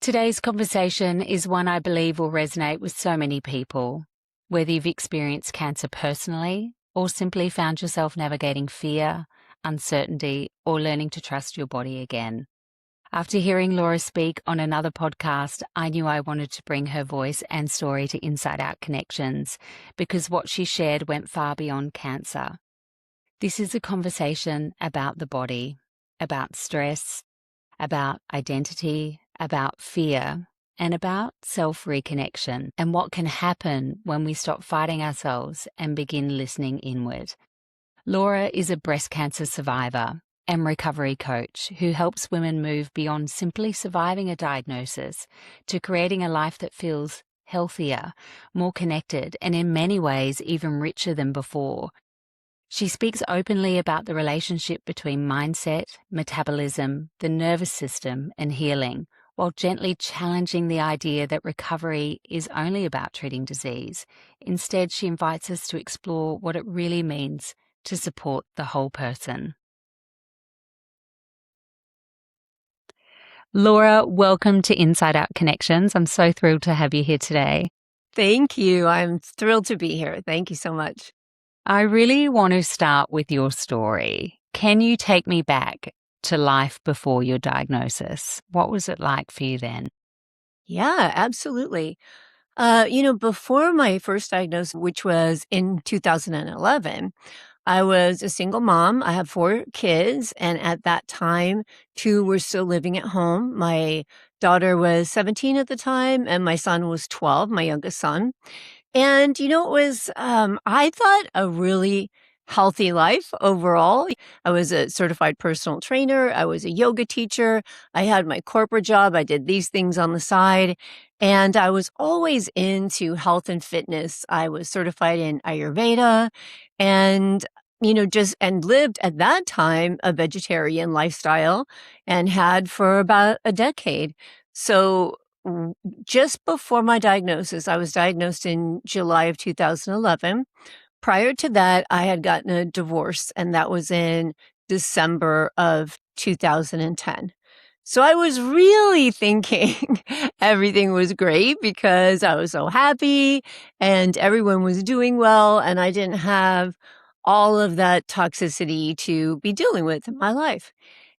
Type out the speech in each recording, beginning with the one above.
Today's conversation is one I believe will resonate with so many people, whether you've experienced cancer personally or simply found yourself navigating fear, uncertainty, or learning to trust your body again. After hearing Laura speak on another podcast, I knew I wanted to bring her voice and story to Inside Out Connections because what she shared went far beyond cancer. This is a conversation about the body, about stress, about identity, about fear, and about self-reconnection and what can happen when we stop fighting ourselves and begin listening inward. Laura is a breast cancer survivor and recovery coach who helps women move beyond simply surviving a diagnosis to creating a life that feels healthier, more connected, and in many ways even richer than before. She speaks openly about the relationship between mindset, metabolism, the nervous system, and healing, while gently challenging the idea that recovery is only about treating disease. Instead, she invites us to explore what it really means to support the whole person. Laura, welcome to Inside Out Connections. I'm so thrilled to have you here today. Thank you. I'm thrilled to be here. Thank you so much. I really want to start with your story. Can you take me back to life before your diagnosis? What was it like for you then? Yeah, absolutely. Before my first diagnosis, which was in 2011, I was a single mom. I have 4 kids, and at that time, 2 were still living at home. My daughter was 17 at the time, and my son was 12, my youngest son. And, it was, I thought, a really healthy life overall. I was a certified personal trainer. I was a yoga teacher. I had my corporate job. I did these things on the side. And I was always into health and fitness. I was certified in Ayurveda and, and lived at that time a vegetarian lifestyle and had for about a decade. So just before my diagnosis, I was diagnosed in July of 2011. Prior to that, I had gotten a divorce, and that was in December of 2010. So I was really thinking everything was great because I was so happy and everyone was doing well, and I didn't have all of that toxicity to be dealing with in my life.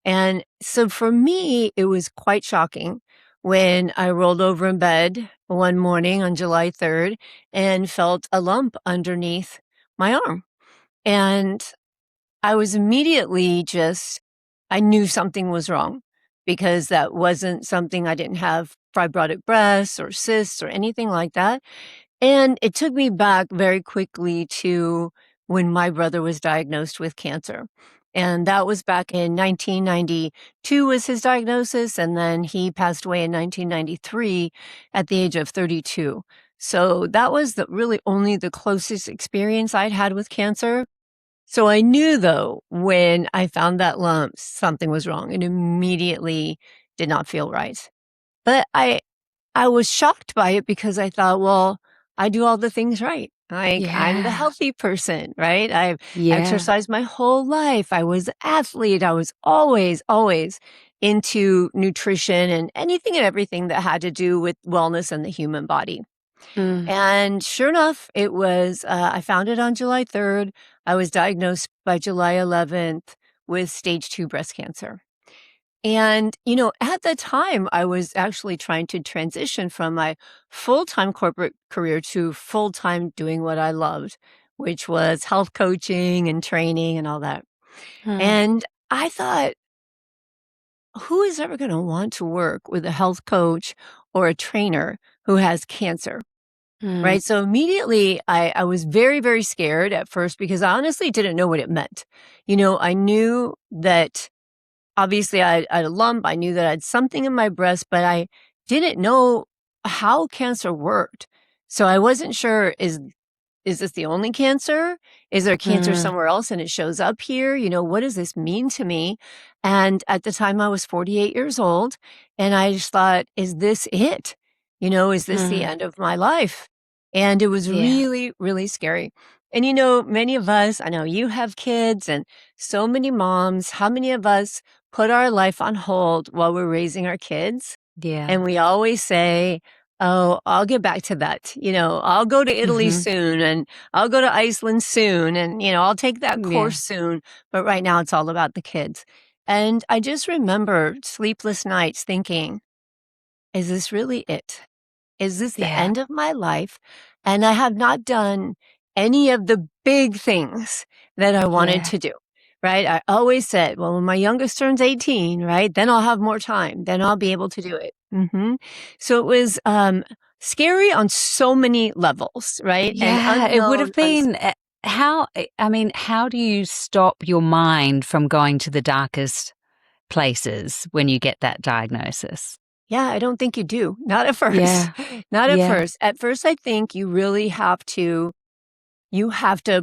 And so for me, it was quite shocking when I rolled over in bed one morning on July 3rd and felt a lump underneath my arm. And I was immediately I knew something was wrong because that wasn't something. I didn't have fibrotic breasts or cysts or anything like that. And it took me back very quickly to when my brother was diagnosed with cancer. And that was back in 1992 was his diagnosis, and then he passed away in 1993 at the age of 32. So that was really only the closest experience I'd had with cancer. So I knew, though, when I found that lump, something was wrong and immediately did not feel right. But I was shocked by it because I thought, well, I do all the things right. I'm the healthy person, right? I've exercised my whole life. I was an athlete. I was always, always into nutrition and anything and everything that had to do with wellness and the human body. And sure enough, it was, I found it on July 3rd. I was diagnosed by July 11th with stage 2 breast cancer. And, at the time, I was actually trying to transition from my full-time corporate career to full-time doing what I loved, which was health coaching and training and all that. And I thought, who is ever going to want to work with a health coach or a trainer who has cancer? Right. So immediately I was very, very scared at first because I honestly didn't know what it meant. I knew that obviously I had a lump. I knew that I had something in my breast, but I didn't know how cancer worked. So I wasn't sure, is this the only cancer? Is there cancer somewhere else and it shows up here? What does this mean to me? And at the time I was 48 years old and I just thought, is this it? Is this the end of my life? And it was really, really scary. And many of us, I know you have kids and so many moms, how many of us put our life on hold while we're raising our kids? Yeah. And we always say, "Oh, I'll get back to that. I'll go to Italy Mhm. soon, and I'll go to Iceland soon, and, I'll take that Yeah. course soon, but right now it's all about the kids." And I just remember sleepless nights thinking, "Is this really it? Is this the Yeah. end of my life?" And I have not done any of the big things that I wanted Yeah. to do, right? I always said, well, when my youngest turns 18, right, then I'll have more time. Then I'll be able to do it. So it was scary on so many levels, right? And Yeah, it would unknown. have been I mean, how do you stop your mind from going to the darkest places when you get that diagnosis? Yeah, I don't think you do. Not at first. Yeah. Not at Yeah. first. At first, I think you really have to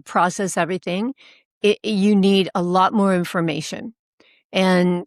process everything. You need a lot more information. And,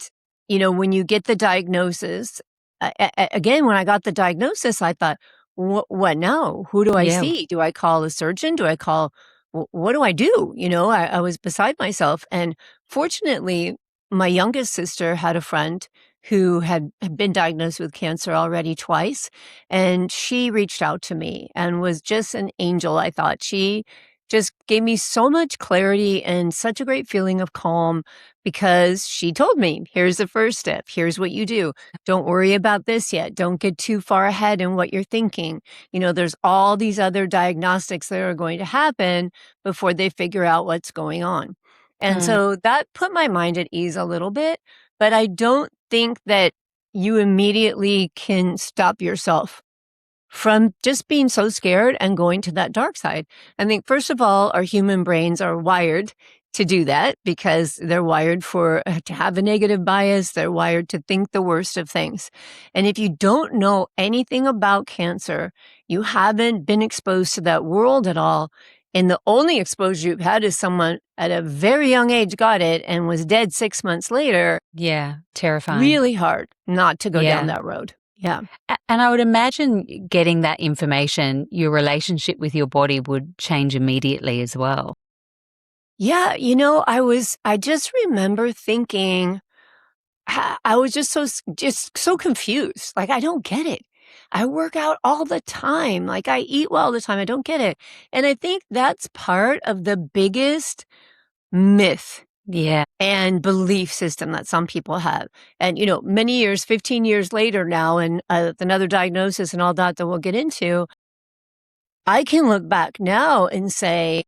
when you get the diagnosis, again, when I got the diagnosis, I thought, what now? Who do I Yeah. see? Do I call a surgeon? Do I call, what do I do? I was beside myself. And fortunately, my youngest sister had a friend who had been diagnosed with cancer already twice. And she reached out to me and was just an angel, I thought. She just gave me so much clarity and such a great feeling of calm because she told me, here's the first step. Here's what you do. Don't worry about this yet. Don't get too far ahead in what you're thinking. There's all these other diagnostics that are going to happen before they figure out what's going on. And Mm. so that put my mind at ease a little bit, but I don't think that you immediately can stop yourself from just being so scared and going to that dark side. I think, first of all, our human brains are wired to do that because they're wired to have a negative bias. They're wired to think the worst of things. And if you don't know anything about cancer, you haven't been exposed to that world at all. And the only exposure you've had is someone at a very young age got it and was dead 6 months later. Yeah. Terrifying. Really hard not to go down Yeah. that road. Yeah. And I would imagine getting that information, your relationship with your body would change immediately as well. Yeah, I just remember thinking, I was just so confused. Like, I don't get it. I work out all the time. Like, I eat well all the time. I don't get it. And I think that's part of the biggest myth Yeah. and belief system that some people have. And, many years, 15 years later now, and with another diagnosis and all that we'll get into, I can look back now and say,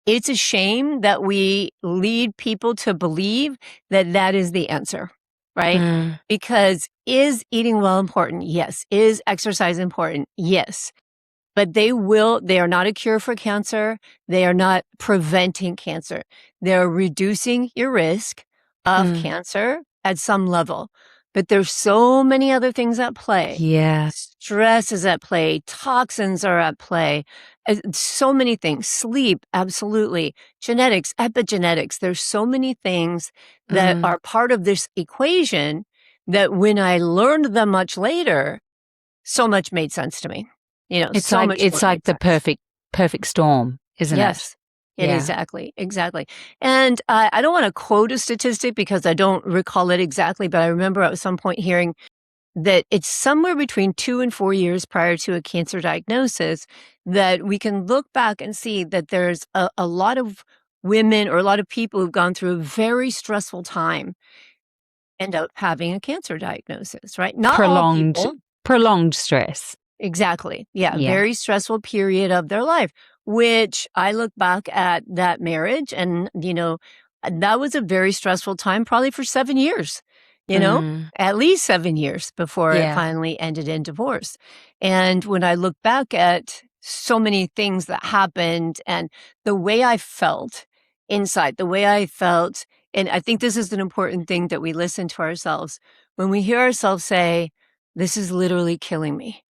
it's a shame that we lead people to believe that that is the answer, right? Mm. Because is eating well important? Yes. Is exercise important? Yes. But they are not a cure for cancer. They are not preventing cancer. They're reducing your risk of Mm. cancer at some level. But there's so many other things at play. Yeah. Stress is at play. Toxins are at play. So many things. Sleep, absolutely. Genetics, epigenetics. There's so many things that Mm. are part of this equation that when I learned them much later, so much made sense to me. So much It's more like made the sense. perfect storm, isn't it? Yes. Yeah. Exactly, exactly. And I don't want to quote a statistic because I don't recall it exactly, but I remember at some point hearing that it's somewhere between 2 and 4 years prior to a cancer diagnosis that we can look back and see that there's a lot of women or a lot of people who've gone through a very stressful time end up having a cancer diagnosis, right? Not all Prolonged people. prolonged stress. Exactly. Yeah, Yeah. very stressful period of their life, which I look back at that marriage and, that was a very stressful time probably for 7 years, Mm. at least 7 years before it Yeah. finally ended in divorce. And when I look back at so many things that happened and the way I felt inside, the way I felt, and I think this is an important thing that we listen to ourselves. When we hear ourselves say, "This is literally killing me."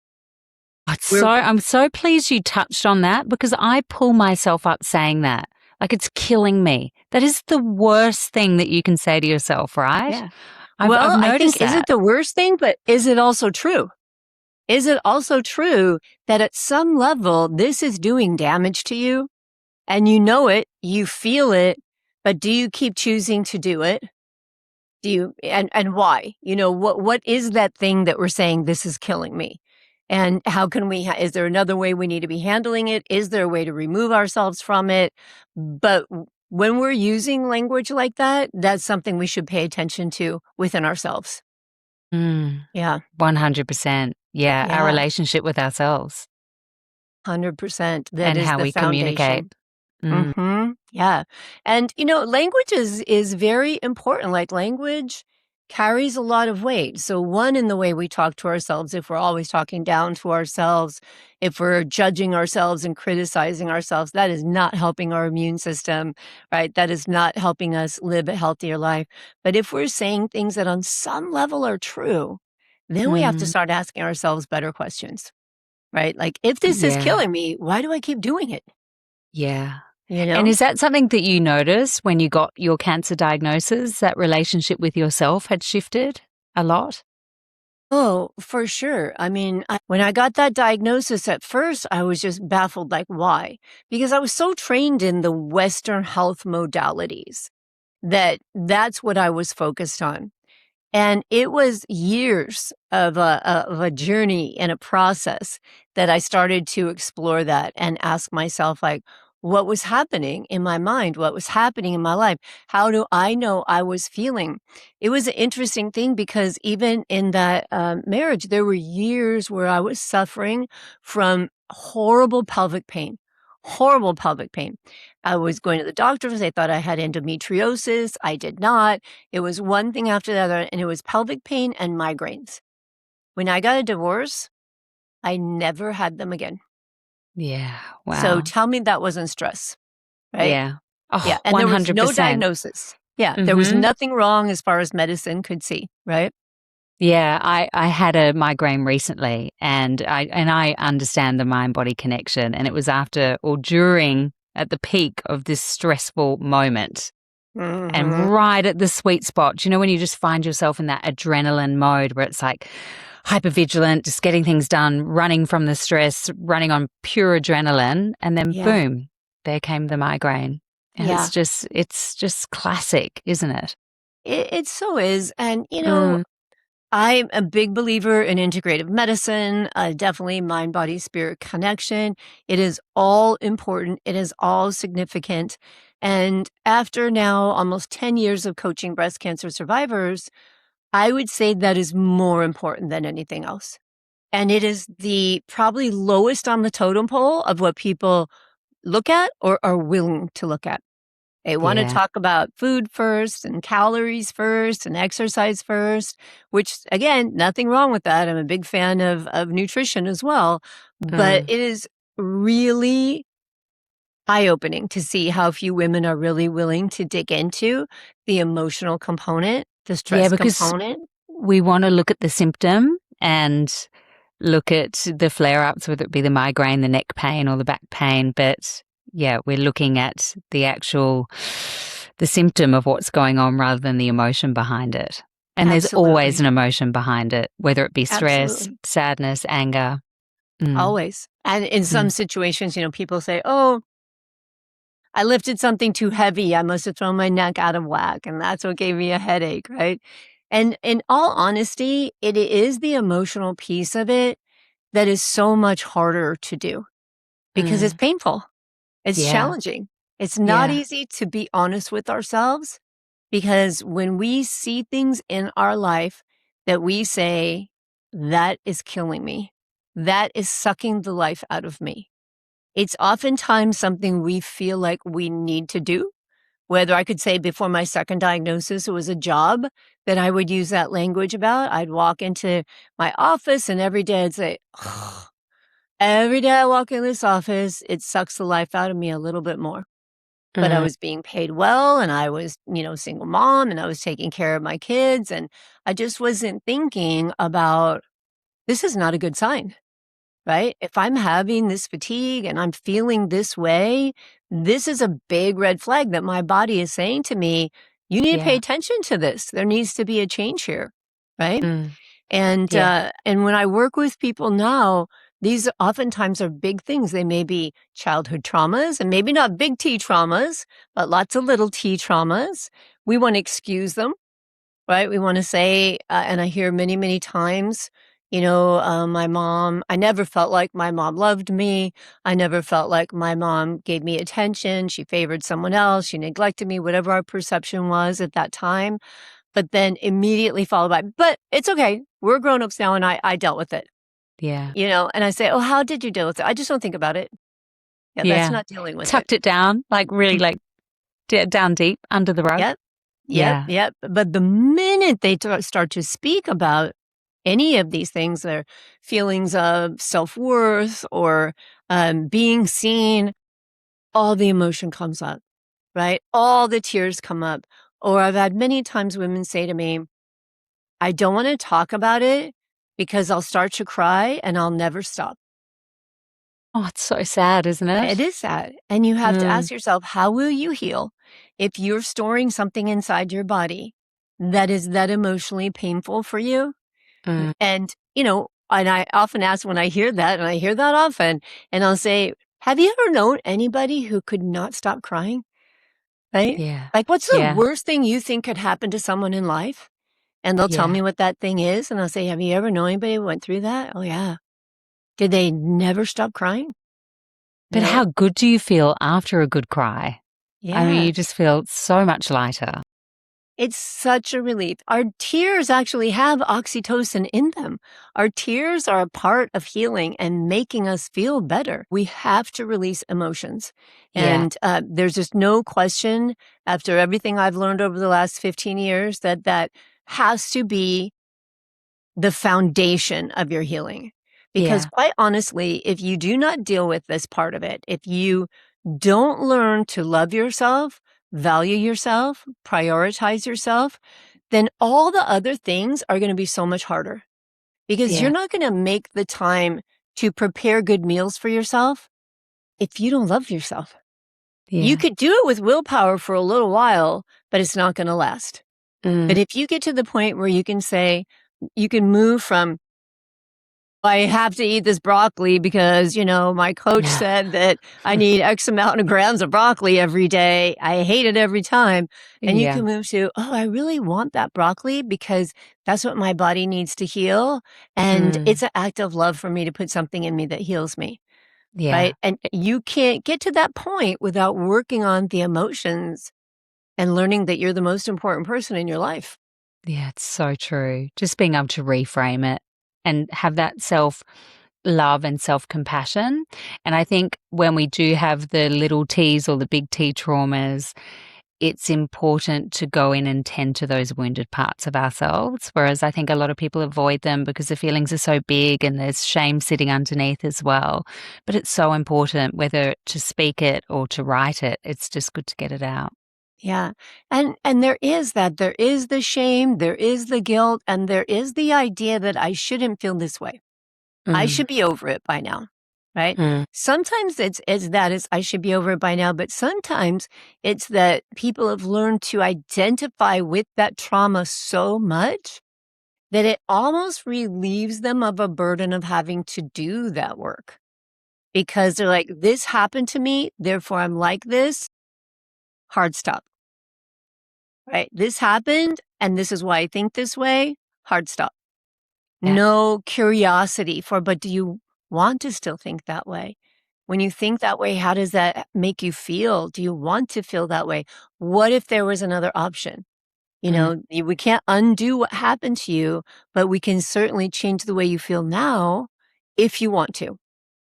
We're I'm so pleased you touched on that because I pull myself up saying that. Like it's killing me. That is the worst thing that you can say to yourself, right? Yeah. I've Well, I think, noticed is it that. the worst thing, but is it also true? Is it also true that at some level, this is doing damage to you and you know it, you feel it, but do you keep choosing to do it? Do you and why? What is that thing that we're saying, "This is killing me?" And how can we is there another way we need to be handling it? Is there a way to remove ourselves from it? But when we're using language like that, that's something we should pay attention to within ourselves. Mm, Yeah. 100%. Yeah, our Yeah. relationship with ourselves 100%. That and is how the we communicate. foundation. Mm, Mhm. Yeah. And, language is very important. Like, language carries a lot of weight. So, one, in the way we talk to ourselves, if we're always talking down to ourselves, if we're judging ourselves and criticizing ourselves, that is not helping our immune system, right? That is not helping us live a healthier life. But if we're saying things that on some level are true, then we have to mm, start asking ourselves better questions, right? Like, if this is yeah, killing me, why do I keep doing it? yeah. You And know? is that something that you noticed when you got your cancer diagnosis, that relationship with yourself had shifted a lot? Oh, for sure. I mean, when I got that diagnosis at first, I was just baffled, like, why? Because I was so trained in the Western health modalities that that's what I was focused on. And it was years of a journey and a process that I started to explore that and ask myself, like, what was happening in my mind? What was happening in my life? How do I know I was feeling? It was an interesting thing because even in that marriage, there were years where I was suffering from horrible pelvic pain. Horrible pelvic pain. I was going to the doctors. They thought I had endometriosis. I did not. It was one thing after the other, and it was pelvic pain and migraines. When I got a divorce, I never had them again. Yeah, So wow. tell me that wasn't stress, right? Yeah. Yeah, Oh, and there was no 100%. diagnosis. Yeah, there was Mhm. nothing wrong as far as medicine could see, right? Yeah, I had a migraine recently, and I understand the mind-body connection, and it was after or during at the peak of this stressful moment and Mhm. right at the sweet spot. Do you know when you just find yourself in that adrenaline mode where it's like hypervigilant, just getting things done, running from the stress, running on pure adrenaline, and then Yeah, boom, there came the migraine. And yeah. it's just classic, isn't it? It so is, and, Mm, I'm a big believer in integrative medicine, definitely mind, body, spirit connection. It is all important. It is all significant. And after now almost 10 years of coaching breast cancer survivors, I would say that is more important than anything else. And it is the probably lowest on the totem pole of what people look at or are willing to look at. They wanna yeah. talk about food first and calories first and exercise first, which, again, nothing wrong with that. I'm a big fan of nutrition as well, but Mm. it is really eye-opening to see how few women are really willing to dig into the emotional component, the Yeah, stress because component. we want to look at the symptom and look at the flare ups, whether it be the migraine, the neck pain, or the back pain. But yeah, we're looking at the symptom of what's going on rather than the emotion behind it. And there's always Absolutely. an emotion behind it, whether it be stress, Absolutely. sadness, anger. Mm. Always. And in some Mm. situations, people say, "Oh, I lifted something too heavy. I must have thrown my neck out of whack, and that's what gave me a headache," right? And in all honesty, it is the emotional piece of it that is so much harder to do because it's Mm. painful. It's Yeah. challenging. It's not Yeah. easy to be honest with ourselves because when we see things in our life that we say, that is killing me, that is sucking the life out of me, it's oftentimes something we feel like we need to do. Whether I could say before my second diagnosis, it was a job that I would use that language about. I'd walk into my office and every day I'd say, "Ugh, every day I walk in this office, it sucks the life out of me a little bit more." But I Mm. was being paid well and I was, single mom and I was taking care of my kids. And I just wasn't thinking about this is not a good sign. Right? If I'm having this fatigue and I'm feeling this way, this is a big red flag that my body is saying to me, you need to pay Yeah. attention to this. There needs to be a change here. Right? Mm. And Yeah. and when I work with people now, these oftentimes are big things. They may be childhood traumas and maybe not big T traumas, but lots of little T traumas. We want to excuse them right? We wanna say, and I hear many, many times, my mom I never felt like my mom loved me. I never felt like my mom gave me attention. She favored someone else. She neglected me, whatever our perception was at that time. But then immediately followed by, "But it's okay. We're grown-ups now, and I dealt with it." Yeah. And I say, "Oh, how did you deal with it?" "I just don't think about it." Yeah, that's Yeah. not dealing with it. Tucked it down, like, really, Mm. like, down deep under the rug? Yep. Yep, Yeah. yep. But the minute they start to speak about any of these things, their feelings of self-worth or, being seen, all the emotion comes up, right? All the tears come up. Or I've had many times women say to me, "I don't wanna talk about it because I'll start to cry and I'll never stop." Oh, it's so sad, isn't It it? is sad, and you have to Mm, ask yourself, how will you heal if you're storing something inside your body that is that emotionally painful for you? mm, And I often ask when I hear that, and I hear that often, and I'll say, "Have you ever known anybody who could not stop crying?" Right? yeah. Like, what's the Yeah. worst thing you think could happen to someone in life? And they'll tell Yeah. me what that thing is, and I'll say, "Have you ever known anybody who went through that?" "Oh, yeah." "Did they never stop crying?" But "No." how good do you feel after a good cry? I mean, you Yeah. just feel so much lighter. It's such a relief. Our tears actually have oxytocin in them. Our tears are a part of healing and making us feel better. We have to release emotions. Yeah. And there's just no question, after everything I've learned over the last 15 years, that that has to be the foundation of your healing. Because Yeah. quite honestly, if you do not deal with this part of it, if you don't learn to love yourself, value yourself, prioritize yourself, then all the other things are going to be so much harder because you're Yeah. not going to make the time to prepare good meals for yourself if you don't love yourself. You Yeah. could do it with willpower for a little while, but it's not going to last. But Mm. if you get to the point where you can say, you can move from, I have to eat this broccoli because, my coach said that I need X amount of grams of broccoli every day. I hate it every time. And you Yeah. can move to, oh, I really want that broccoli because that's what my body needs to heal. And Mm. it's an act of love for me to put something in me that heals me. Yeah. Right. And It you can't get to that point without working on the emotions and learning that you're the most important person in your life. Yeah, it's so true. Just being able to reframe it and have that self-love and self-compassion. And I think when we do have the little T's or the big T traumas, it's important to go in and tend to those wounded parts of ourselves. Whereas I think a lot of people avoid them because the feelings are so big and there's shame sitting underneath as well. But it's so important whether to speak it or to write it. It's just good to get it out. Yeah. And there is that. There is the shame, there is the guilt, and there is the idea that I shouldn't feel this way. I Mm, should be over it by now. Right? mm, Sometimes it's that is I should be over it by now, but sometimes it's that people have learned to identify with that trauma so much that it almost relieves them of a burden of having to do that work. Because they're like, this happened to me, therefore I'm like this, hard stop. Right? This happened, and this is why I think this way. Hard stop. yeah. No curiosity for, but do you want to still think that way? When you think that way, how does that make you feel? Do you want to feel that way? What if there was another option? Mm, We can't undo what happened to you, but we can certainly change the way you feel now if you want to,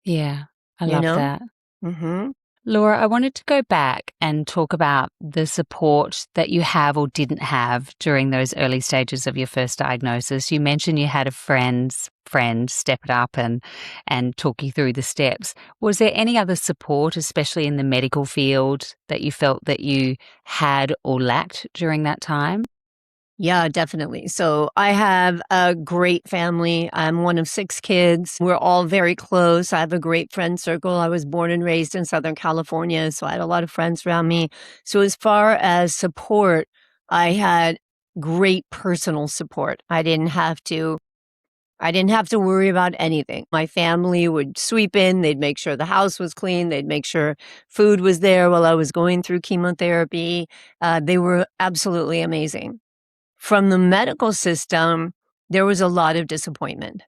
yeah. I you love know? that. Hmm. Laura, I wanted to go back and talk about the support that you have or didn't have during those early stages of your first diagnosis. You mentioned you had a friend's friend step it up and talk you through the steps. Was there any other support, especially in the medical field, that you felt that you had or lacked during that time? Yeah, definitely. So I have a great family. I'm one of 6 kids. We're all very close. I have a great friend circle. I was born and raised in Southern California, so I had a lot of friends around me. So as far as support, I had great personal support. I didn't have to worry about anything. My family would sweep in, they'd make sure the house was clean, they'd make sure food was there while I was going through chemotherapy. They were absolutely amazing. from the medical system, there was a lot of disappointment.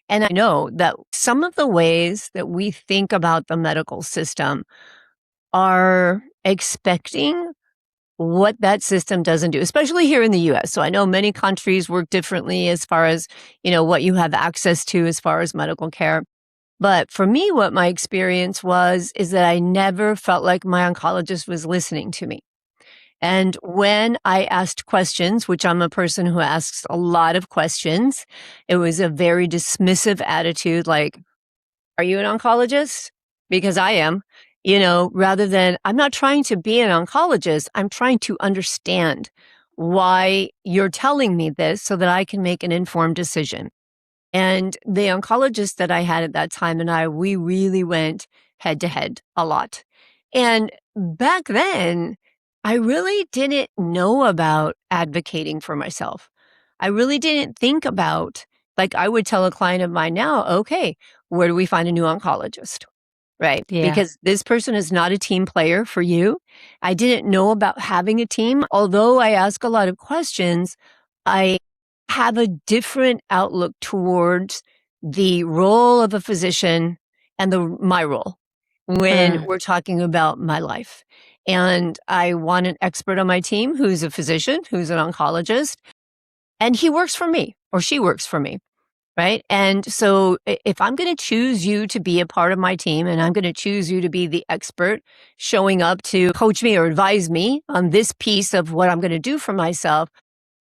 And I know that some of the ways that we think about the medical system are expecting what that system doesn't do, especially here in the US. So I know many countries work differently as far as, what you have access to as far as medical care. But for me, what my experience is that I never felt like my oncologist was listening to me. And when I asked questions, which I'm a person who asks a lot of questions, it was a very dismissive attitude like, are you an oncologist? Because I am, rather than I'm not trying to be an oncologist. I'm trying to understand why you're telling me this so that I can make an informed decision. And the oncologist that I had at that time and we really went head to head a lot. And back then, I really didn't know about advocating for myself. I really didn't think about, like, I would tell a client of mine now, okay, where do we find a new oncologist? Right. Yeah. Because this person is not a team player for you. I didn't know about having a team. Although I ask a lot of questions, I have a different outlook towards the role of a physician and my role when Mm. we're talking about my life. And I want an expert on my team who's a physician, who's an oncologist, and he works for me or she works for me. Right. And so if I'm going to choose you to be a part of my team and I'm going to choose you to be the expert showing up to coach me or advise me on this piece of what I'm going to do for myself,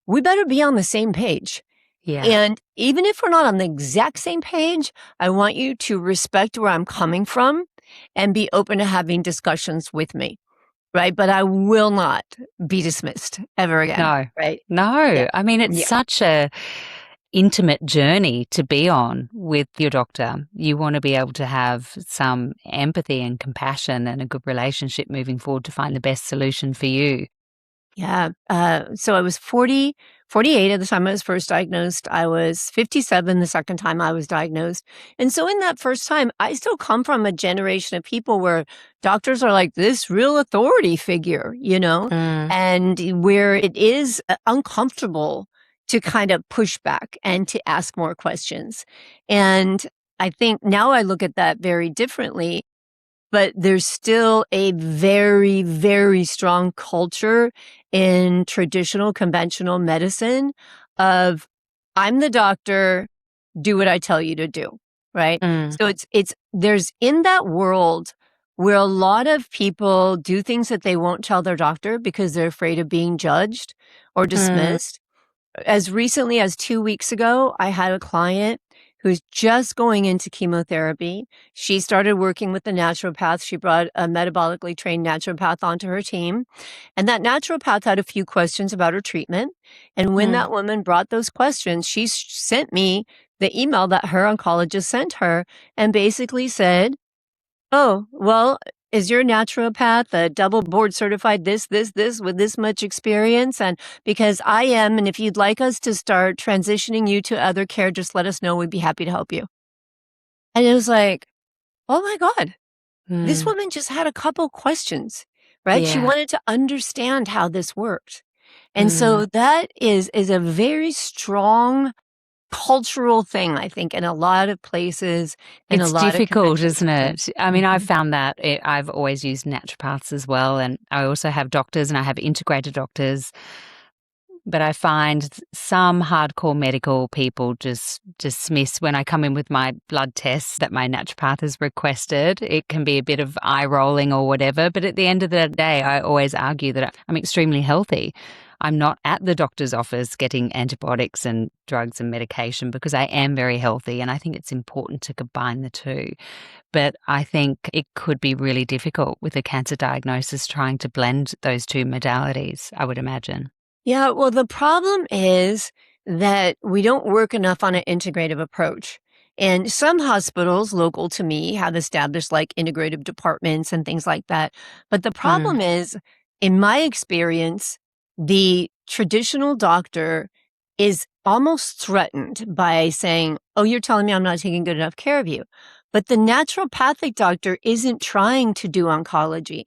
we better be on the same page. Yeah. And even if we're not on the exact same page, I want you to respect where I'm coming from and be open to having discussions with me. Right. But I will not be dismissed ever again. No. Right. Yeah. No. I mean, it's Yeah. such a intimate journey to be on with your doctor. You want to be able to have some empathy and compassion and a good relationship moving forward to find the best solution for you. Yeah. So I was 48 at the time I was first diagnosed. I was 57 the second time I was diagnosed. And so in that first time, I still come from a generation of people where doctors are like this real authority figure, Mm. and where it is uncomfortable to kind of push back and to ask more questions. And I think now I look at that very differently, but there's still a very, very strong culture in traditional conventional medicine of I'm the doctor, do what I tell you to do, right? Mm. So there's in that world where a lot of people do things that they won't tell their doctor because they're afraid of being judged or Mm. dismissed. As recently as 2 weeks ago, I had a client who's just going into chemotherapy. She started working with the naturopath. She brought a metabolically trained naturopath onto her team. And that naturopath had a few questions about her treatment. And when Mm. that woman brought those questions, she sent me the email that her oncologist sent her and basically said, oh, well, is your naturopath a double board certified this with this much experience? And because I am, and if you'd like us to start transitioning you to other care, just let us know. We'd be happy to help you. And it was like, oh my God, this Mm. woman just had a couple questions, right? She Yeah. wanted to understand how this worked. And Mm. so that is a very strong cultural thing, I think, in a lot of places, in a It's lot of difficult, conventional isn't medicine. it? I mean, I've Mhm. found that I've always used naturopaths as well. And I also have doctors and I have integrated doctors. But I find some hardcore medical people just dismiss when I come in with my blood tests that my naturopath has requested. It can be a bit of eye rolling or whatever. But at the end of the day, I always argue that I'm extremely healthy. I'm not at the doctor's office getting antibiotics and drugs and medication because I am very healthy. And I think it's important to combine the two. But I think it could be really difficult with a cancer diagnosis trying to blend those two modalities, I would imagine. Yeah, well, the problem is that we don't work enough on an integrative approach. And some hospitals local to me have established like integrative departments and things like that. But the Mm. problem is, in my experience, the traditional doctor is almost threatened by saying, oh, you're telling me I'm not taking good enough care of you. But the naturopathic doctor isn't trying to do oncology.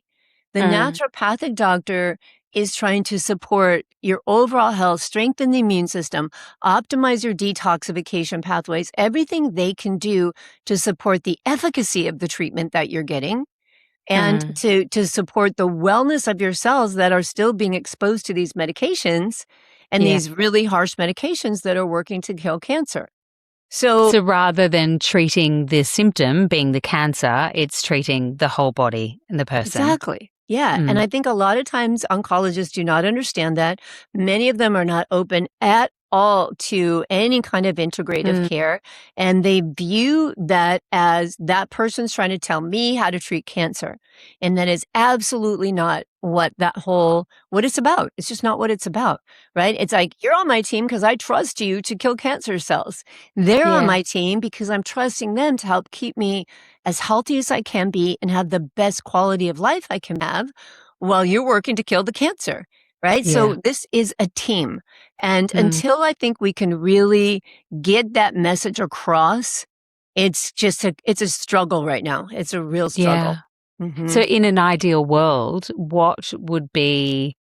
The Mm. naturopathic doctor is trying to support your overall health, strengthen the immune system, optimize your detoxification pathways, everything they can do to support the efficacy of the treatment that you're getting and Mm. to support the wellness of your cells that are still being exposed to these medications and Yeah. these really harsh medications that are working to kill cancer. So So rather than treating the symptom being the cancer, it's treating the whole body and the person. exactly. Yeah. And Mm. I think a lot of times oncologists do not understand that. Many of them are not open at all to any kind of integrative Mm. care. And they view that as that person's trying to tell me how to treat cancer. And that is absolutely not what it's about. It's just not what it's about, right? It's like, you're on my team because I trust you to kill cancer cells. They're on Yeah. my team because I'm trusting them to help keep me as healthy as I can be and have the best quality of life I can have while you're working to kill the cancer, right? Yeah. So this is a team. And Mm. until I think we can really get that message across, it's a struggle right now. It's a real struggle. Yeah. So in an ideal world, what would be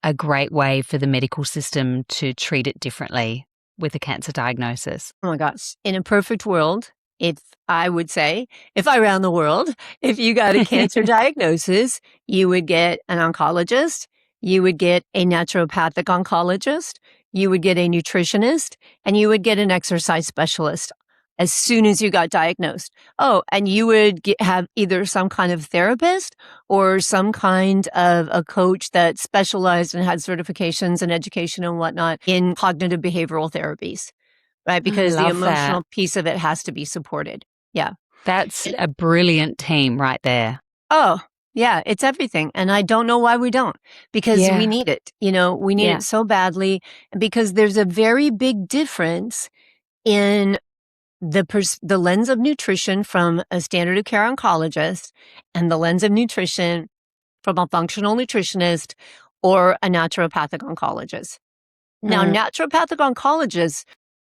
a great way for the medical system to treat it differently with a cancer diagnosis? Oh my gosh. In a perfect world, if I would say, if I ran the world, if you got a cancer diagnosis, you would get an oncologist, you would get a naturopathic oncologist, you would get a nutritionist, and you would get an exercise specialist as soon as you got diagnosed. Oh, and you would have either some kind of therapist or some kind of a coach that specialized and had certifications and education and whatnot in cognitive behavioral therapies. Right, I because the love that. emotional piece of it has to be supported. Yeah. That's And a brilliant team right there. oh, yeah, it's everything, and I don't know why we don't, because we Yeah. need it, we need Yeah. it so badly, because there's a very big difference in the lens of nutrition from a standard of care oncologist and the lens of nutrition from a functional nutritionist or a naturopathic oncologist. Now, Mm. naturopathic oncologists,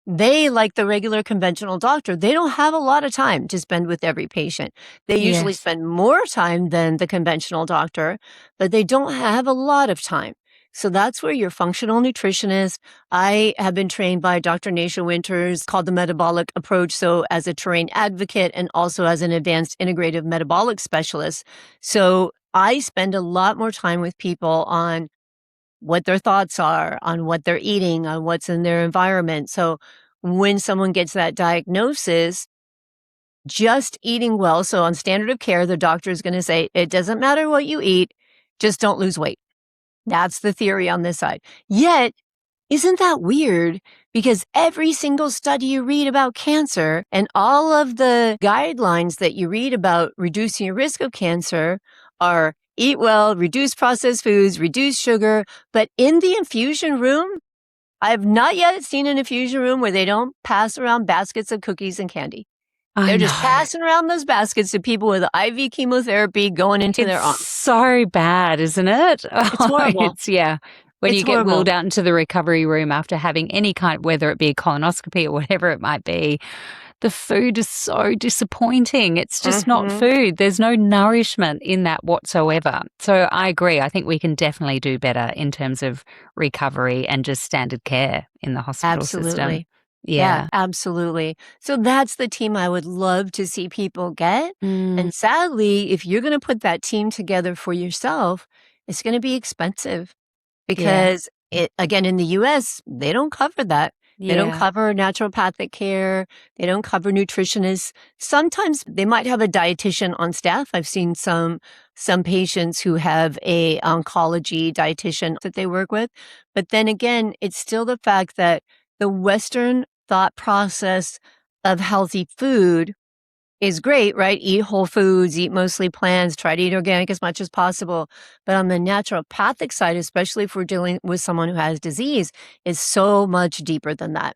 they, like the regular conventional doctor, they don't have a lot of time to spend with every patient. They usually Yes. spend more time than the conventional doctor, but they don't have a lot of time. So that's where your functional nutritionist. I have been trained by Dr. Nasha Winters, called the metabolic approach. So as a terrain advocate and also as an advanced integrative metabolic specialist. So I spend a lot more time with people on what their thoughts are, on what they're eating, on what's in their environment. So when someone gets that diagnosis, just eating well. So on standard of care, the doctor is going to say, it doesn't matter what you eat, just don't lose weight. That's the theory on this side. Yet, isn't that weird? Because every single study you read about cancer and all of the guidelines that you read about reducing your risk of cancer are eat well, reduce processed foods, reduce sugar. But in the infusion room, I have not yet seen an infusion room where they don't pass around baskets of cookies and candy. I They're just know. passing around those baskets to people with IV chemotherapy going into It's their arm. so bad, isn't it? It's Oh, horrible. it's yeah. When It's you get horrible. wheeled out into the recovery room after having any kind, whether it be a colonoscopy or whatever it might be, the food is so disappointing. It's just not Mhm. food. There's no nourishment in that whatsoever. So I agree. I think we can definitely do better in terms of recovery and just standard care in the hospital system. Absolutely. Yeah, Yeah. absolutely. So that's the team I would love to see people get. Mm. And sadly, if you're going to put that team together for yourself, it's going to be expensive Yeah. because again, in the US, they don't cover that. They don't Yeah. cover naturopathic care. They don't cover nutritionists. Sometimes they might have a dietitian on staff. I've seen some patients who have a oncology dietitian that they work with. But then again, it's still the fact that the Western thought process of healthy food is great, right? Eat whole foods, eat mostly plants, try to eat organic as much as possible. But on the naturopathic side, especially if we're dealing with someone who has disease, is so much deeper than that.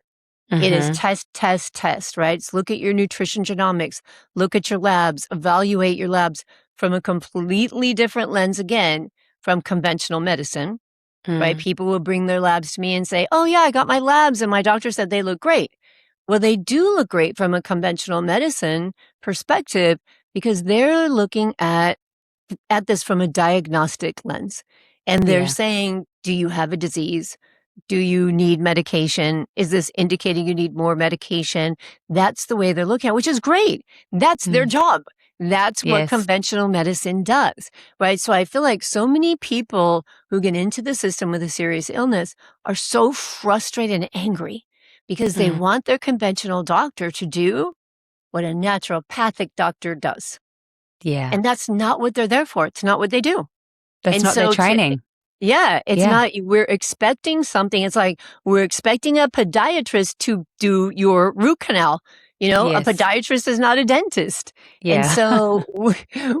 It is Mhm. test, test, test, right? So look at your nutrition genomics, look at your labs, evaluate your labs from a completely different lens again from conventional medicine, right? Mm. People will bring their labs to me and say, oh, yeah, I got my labs and my doctor said they look great. Well, they do look great from a conventional medicine perspective because they're looking at this from a diagnostic lens. And they're Yeah. saying, do you have a disease? Do you need medication? Is this indicating you need more medication? That's the way they're looking at it, which is great. That's their Mm. job. That's what Yes. conventional medicine does, right? So I feel like so many people who get into the system with a serious illness are so frustrated and angry because they Mm. want their conventional doctor to do what a naturopathic doctor does. Yeah. And that's not what they're there for. It's not what they do. That's And not their so training. yeah, it's Yeah. not we're expecting something. It's like we're expecting a podiatrist to do your root canal. A Yes. podiatrist is not a dentist. And Yeah. so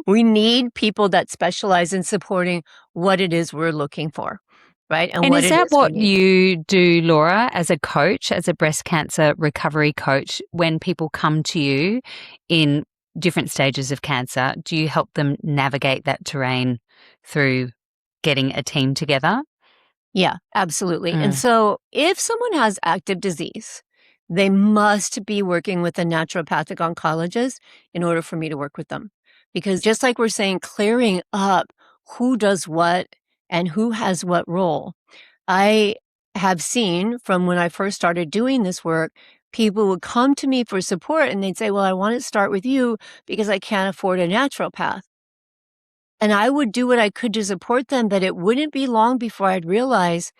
we need people that specialize in supporting what it is we're looking for, right? And And what is it that is we what need. you do, Laura, as a coach, as a breast cancer recovery coach, when people come to you in different stages of cancer? Do you help them navigate that terrain through getting a team together? Yeah, absolutely. And Mm. so if someone has active disease, they must be working with a naturopathic oncologist in order for me to work with them. Because just like we're saying, clearing up who does what and who has what role, I have seen from when I first started doing this work, people would come to me for support and they'd say, well, I want to start with you because I can't afford a naturopath. And I would do what I could to support them, but it wouldn't be long before I'd realize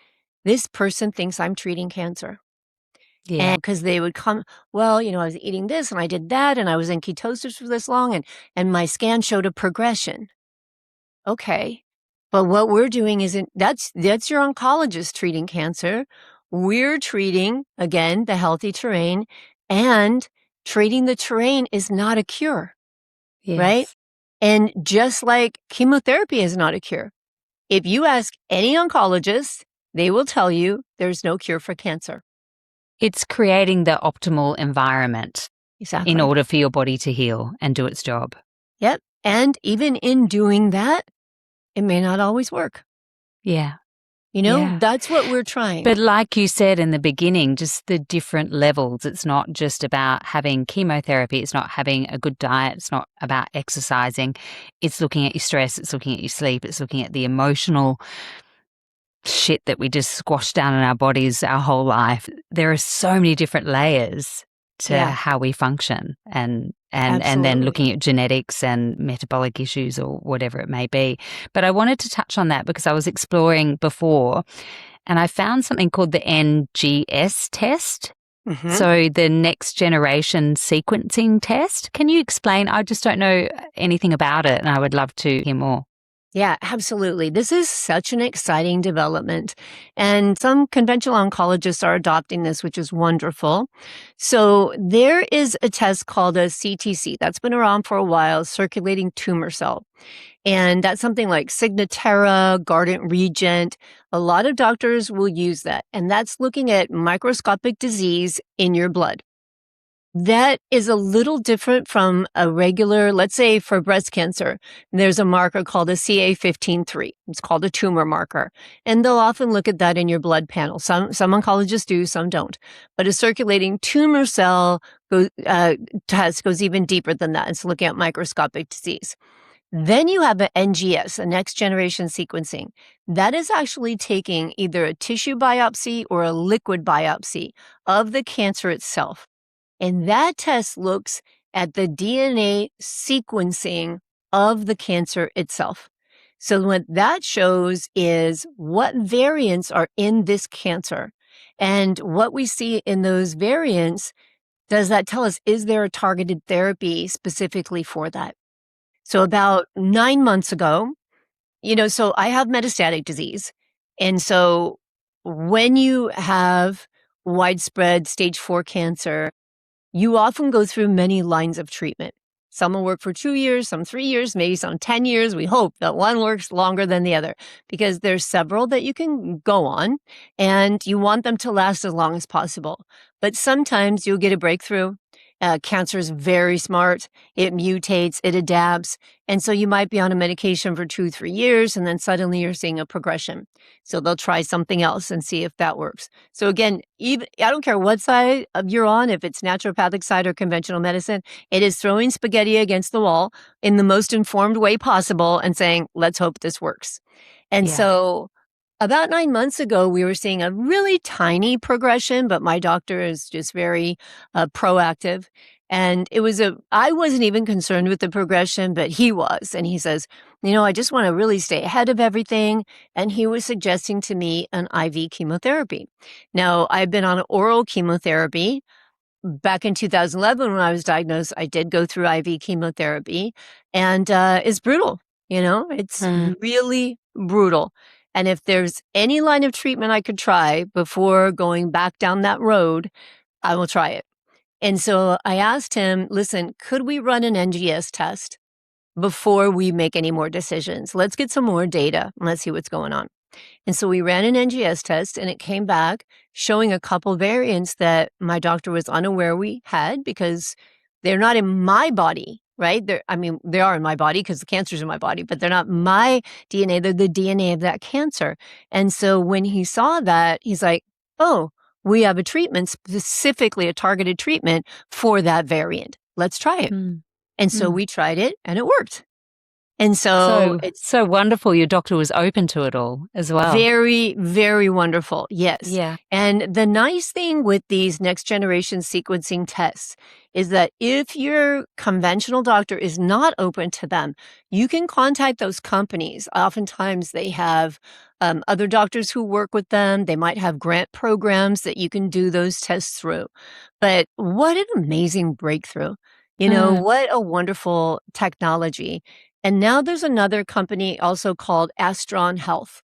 this person thinks I'm treating cancer. Yeah. And because they would come, well, I was eating this and I did that and I was in ketosis for this long and my scan showed a progression. Okay. But what we're doing isn't that's your oncologist treating cancer. We're treating, again, the healthy terrain, and treating the terrain is not a cure, right? Yes. And just like chemotherapy is not a cure. If you ask any oncologist, they will tell you there's no cure for cancer. It's creating the optimal environment in Exactly. order for your body to heal and do its job. Yep. And even in doing that, it may not always work. Yeah. Yeah. That's what we're trying. But like you said in the beginning, just the different levels. It's not just about having chemotherapy. It's not having a good diet. It's not about exercising. It's looking at your stress. It's looking at your sleep. It's looking at the emotional shit that we just squash down in our bodies our whole life. There are so many different layers to Yeah, how we function and then absolutely. looking at genetics and metabolic issues or whatever it may be. But I wanted to touch on that because I was exploring before and I found something called the NGS test. Hmm. So the next generation sequencing test. Can you explain? I just don't know anything about it and I would love to hear more. Yeah, absolutely. This is such an exciting development. And some conventional oncologists are adopting this, which is wonderful. So there is a test called a CTC that's been around for a while, circulating tumor cell. And that's something like Signatera, Guardant Regent. A lot of doctors will use that. And that's looking at microscopic disease in your blood. That is a little different from a regular, let's say for breast cancer, there's a marker called a CA 15-3. It's called a tumor marker. And they'll often look at that in your blood panel. Some oncologists do, some don't. But a circulating tumor cell test goes even deeper than that. It's looking at microscopic disease. Then you have an NGS, a next generation sequencing. That is actually taking either a tissue biopsy or a liquid biopsy of the cancer itself. And that test looks at the DNA sequencing of the cancer itself. So what that shows is what variants are in this cancer. And what we see in those variants, does that tell us, is there a targeted therapy specifically for that? So about 9 months ago, so I have metastatic disease. And so when you have widespread stage 4 cancer, you often go through many lines of treatment. Some will work for 2 years, some 3 years, maybe some 10 years. We hope that one works longer than the other because there's several that you can go on and you want them to last as long as possible. But sometimes you'll get a breakthrough Cancer is very smart. It mutates, it adapts. And so you might be on a medication for 2, 3 years, and then suddenly you're seeing a progression. So they'll try something else and see if that works. So again, even I don't care what side you're on, if it's naturopathic side or conventional medicine, it is throwing spaghetti against the wall in the most informed way possible and saying, let's hope this works. And Yeah. so about 9 months ago, we were seeing a really tiny progression, but my doctor is just very proactive. And I wasn't even concerned with the progression, but he was. And he says, I just want to really stay ahead of everything. And he was suggesting to me an IV chemotherapy. Now, I've been on oral chemotherapy. Back in 2011, when I was diagnosed, I did go through IV chemotherapy, and it's brutal. It's Mm. really brutal. And if there's any line of treatment I could try before going back down that road, I will try it. And so I asked him, listen, could we run an NGS test before we make any more decisions? Let's get some more data and let's see what's going on. And so we ran an NGS test and it came back showing a couple variants that my doctor was unaware we had because they're not in my body, right? They are in my body because the cancer's in my body, but they're not my DNA. They're the DNA of that cancer. And so when he saw that, he's like, oh, we have a treatment, specifically a targeted treatment for that variant. Let's try it. Mm. And so we tried it and it worked. And so it's So wonderful your doctor was open to it all as well. very, very wonderful. Yes. Yeah. And the nice thing with these next generation sequencing tests is that if your conventional doctor is not open to them, you can contact those companies. Oftentimes they have other doctors who work with them. They might have grant programs that you can do those tests through. But what an amazing breakthrough. What a wonderful technology. And now there's another company also called Astron Health.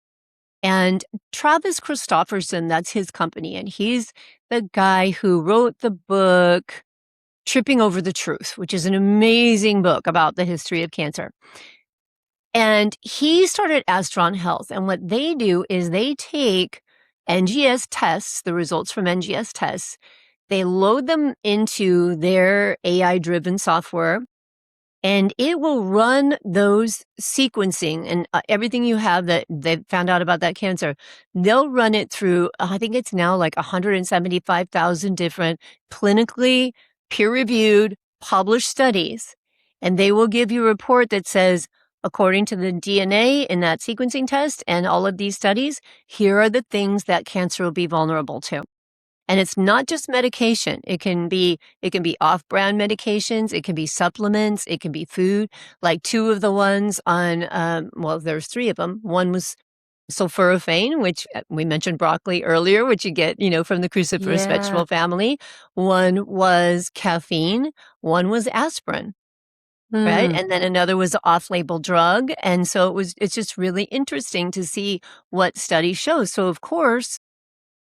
And Travis Christofferson, that's his company. And he's the guy who wrote the book Tripping Over the Truth, which is an amazing book about the history of cancer. And he started Astron Health. And what they do is they take NGS tests, the results from NGS tests, they load them into their AI-driven software. And it will run those sequencing and everything you have that they've found out about that cancer. They'll run it through, I think it's now like 175,000 different clinically peer-reviewed, published studies. And they will give you a report that says, according to the DNA in that sequencing test and all of these studies, here are the things that cancer will be vulnerable to. And it's not just medication. It can be off-brand medications. It can be supplements. It can be food. Like two of the ones on, there's three of them. One was sulforaphane, which we mentioned broccoli earlier, which you get, from the cruciferous vegetable family. One was caffeine. One was aspirin. Right. And then another was an off-label drug. And so it's just really interesting to see what studies show. So of course,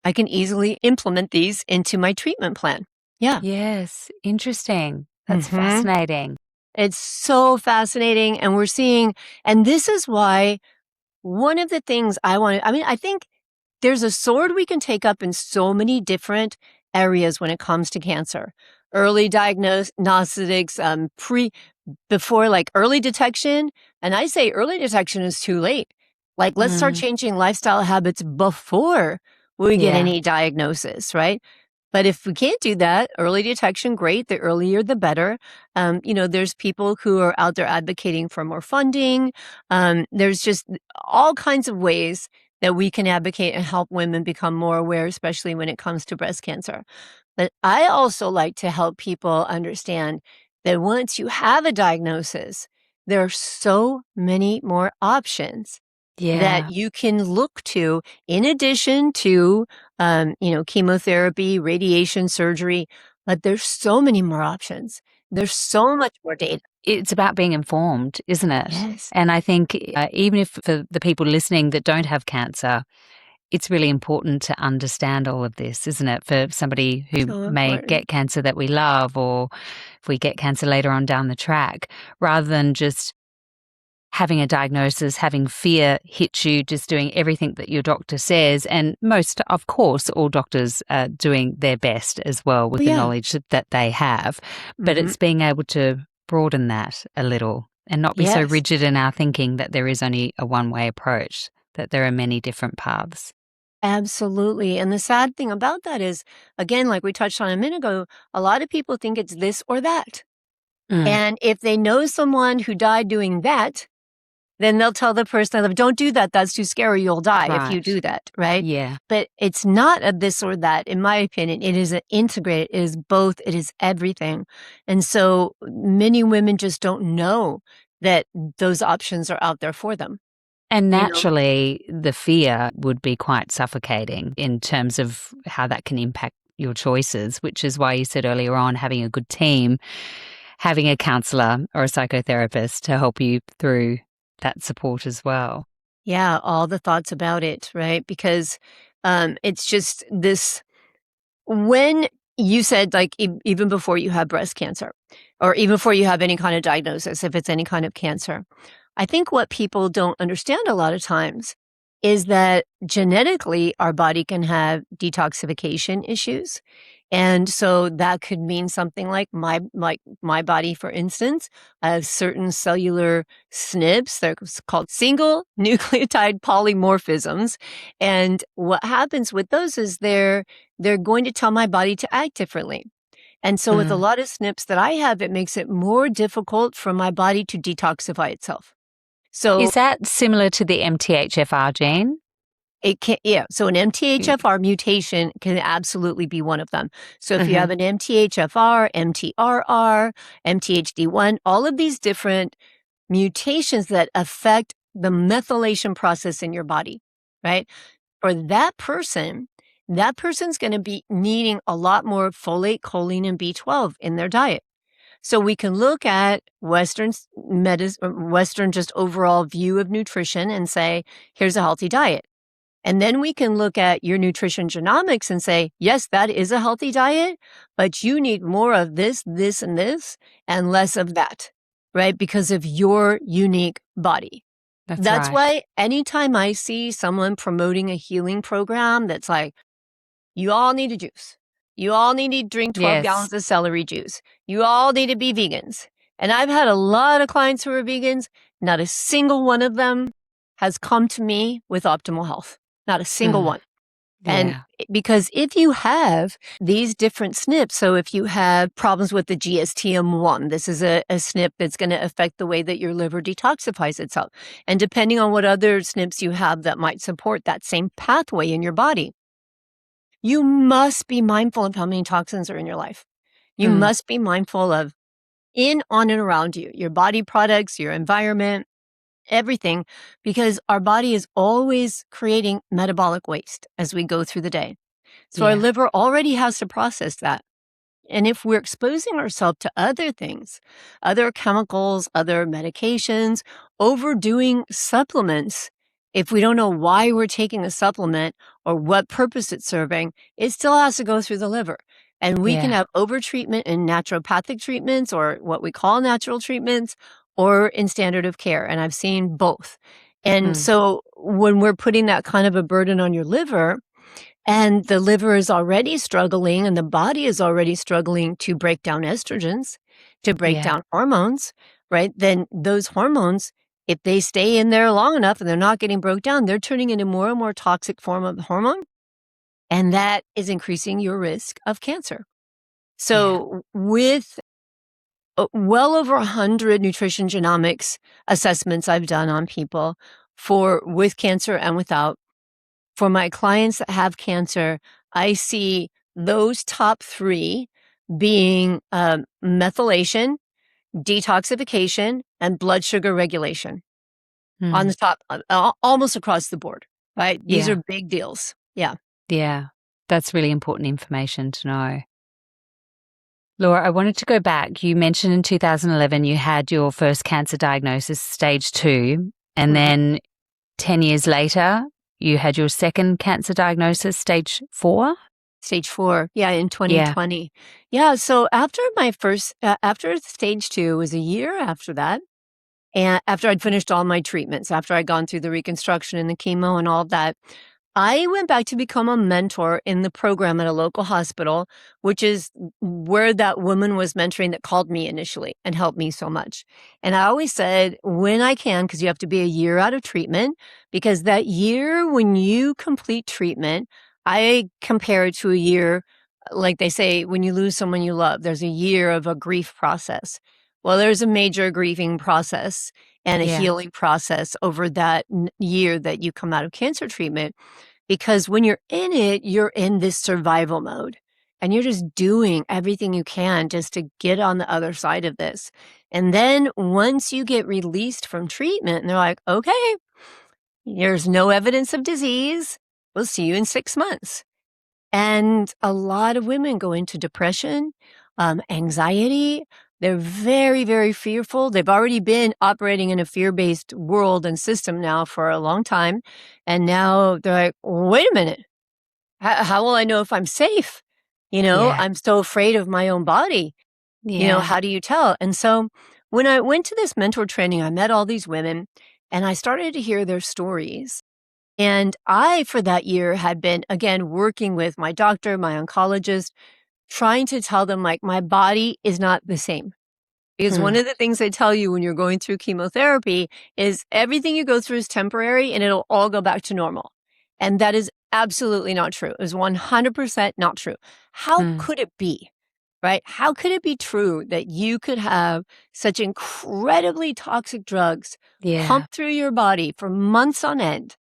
I can easily implement these into my treatment plan. Yeah. Yes. Interesting. That's fascinating. It's so fascinating. And we're seeing, and this is why one of the things I think there's a sword we can take up in so many different areas when it comes to cancer. Early diagnostics, before like early detection. And I say early detection is too late. Like, let's start changing lifestyle habits before we get any diagnosis, right? But if we can't do that, early detection, great. The earlier, the better. There's people who are out there advocating for more funding. There's just all kinds of ways that we can advocate and help women become more aware, especially when it comes to breast cancer. But I also like to help people understand that once you have a diagnosis, there are so many more options that you can look to in addition to, chemotherapy, radiation, surgery, but there's so many more options. There's so much more data. It's about being informed, isn't it? Yes. And I think even if for the people listening that don't have cancer, it's really important to understand all of this, isn't it? For somebody who may get cancer that we love, or if we get cancer later on down the track, rather than just having a diagnosis, having fear hit you, just doing everything that your doctor says. And most, of course, all doctors are doing their best as well with Oh, the yeah. knowledge that they have. But Mhm. it's being able to broaden that a little and not be so Yes. rigid in our thinking that there is only a one-way approach, that there are many different paths. Absolutely, and the sad thing about that is, again, like we touched on a minute ago, a lot of people think it's this or that, Mm, and if they know someone who died doing that, then they'll tell the person, "Don't do that, that's too scary, you'll die if you right. do that," right? Yeah. But it's not a this or that, in my opinion, it is an integrated, it is both, it is everything, and so many women just don't know that those options are out there for them, And you know? naturally, the fear would be quite suffocating in terms of how that can impact your choices, which is why you said earlier on having a good team, having a counselor or a psychotherapist to help you through that support as well. Yeah, all the thoughts about it, right? Because, it's just this when you said, like, even before you have breast cancer or even before you have any kind of diagnosis, if it's any kind of cancer, I think what people don't understand a lot of times is that genetically our body can have detoxification issues. And so that could mean something like my body, for instance, has certain cellular SNPs. They're called single nucleotide polymorphisms. And what happens with those is they're going to tell my body to act differently. And so with a Mm. lot of SNPs that I have, it makes it more difficult for my body to detoxify itself. So Is that similar to the MTHFR gene? it can, yeah. So an Y- MTHFR mutation can absolutely be one of them. So if you have mhm. an MTHFR, MTRR, MTHD1, all of these different mutations that affect the methylation process in your body, right? For that person's going to be needing a lot more folate, choline, and B12 in their diet. So we can look at Western just overall view of nutrition and say, here's a healthy diet. And then we can look at your nutrition genomics and say, yes, that is a healthy diet, but you need more of this, this, and less of that, right? Because of your unique body. That's That's right. why anytime I see someone promoting a healing program that's like, you all need a juice. You all need to drink 12 Yes. gallons of celery juice. You all need to be vegans. And I've had a lot of clients who are vegans. Not a single one of them has come to me with optimal health. Not a single Mm. one. And Yeah. because if you have these different SNPs, so if you have problems with the GSTM1, this is a SNP that's going to affect the way that your liver detoxifies itself. And depending on what other SNPs you have that might support that same pathway in your body, you must be mindful of how many toxins are in your life. You Mm. must be mindful of in, on, and around you, your body products, your environment, everything, because our body is always creating metabolic waste as we go through the day. So our Yeah. liver already has to process that. And if we're exposing ourselves to other things, other chemicals, other medications, overdoing supplements, if we don't know why we're taking a supplement or what purpose it's serving, it still has to go through the liver. And we can Yeah. have overtreatment in naturopathic treatments or what we call natural treatments or in standard of care. And I've seen both. And Mm. so when we're putting that kind of a burden on your liver, and the liver is already struggling and the body is already struggling to break down estrogens, to break Yeah. down hormones, right? Then those hormones, if they stay in there long enough and they're not getting broke down, they're turning into more and more toxic form of hormone. And that is increasing your risk of cancer. Yeah. So with well over 100 nutrition genomics assessments I've done on people for with cancer and without, for my clients that have cancer, I see those top 3 being, methylation, detoxification, and blood sugar regulation on Mm. the top, almost across the board, right? These are Yeah. big deals. Yeah. Yeah. That's really important information to know. Laura, I wanted to go back. You mentioned in 2011 you had your first cancer diagnosis, stage 2, and Mhm. then 10 years later, you had your second cancer diagnosis, stage 4? Stage 4, yeah, in Yeah. 2020. Yeah, so after my first after stage 2 was a year after that, And after I'd finished all my treatments, after I'd gone through the reconstruction and the chemo and all of that, I went back to become a mentor in the program at a local hospital, which is where that woman was mentoring that called me initially and helped me so much. And I always said, when I can, because you have to be a year out of treatment, because that year when you complete treatment, I compare it to a year, like they say, when you lose someone you love, there's a year of a grief process. Well, there's a major grieving process and a Yeah. healing process over that year that you come out of cancer treatment. Because when you're in it, you're in this survival mode and you're just doing everything you can just to get on the other side of this. And then once you get released from treatment and they're like, okay, there's no evidence of disease. We'll see you in 6 months. And a lot of women go into depression, anxiety. They're very, very fearful. They've already been operating in a fear-based world and system now for a long time. And now they're like, wait a minute. How will I know if I'm safe? Yeah. I'm so afraid of my own body. Yeah. How do you tell? And so when I went to this mentor training, I met all these women and I started to hear their stories. And I, for that year, had been, again, working with my doctor, my oncologist, trying to tell them, like, my body is not the same. Because one Mm. of the things they tell you when you're going through chemotherapy is everything you go through is temporary and it'll all go back to normal. And that is absolutely not true. It is 100% not true. How Mm. could it be? Right? How could it be true that you could have such incredibly toxic drugs Yeah. pumped through your body for months on end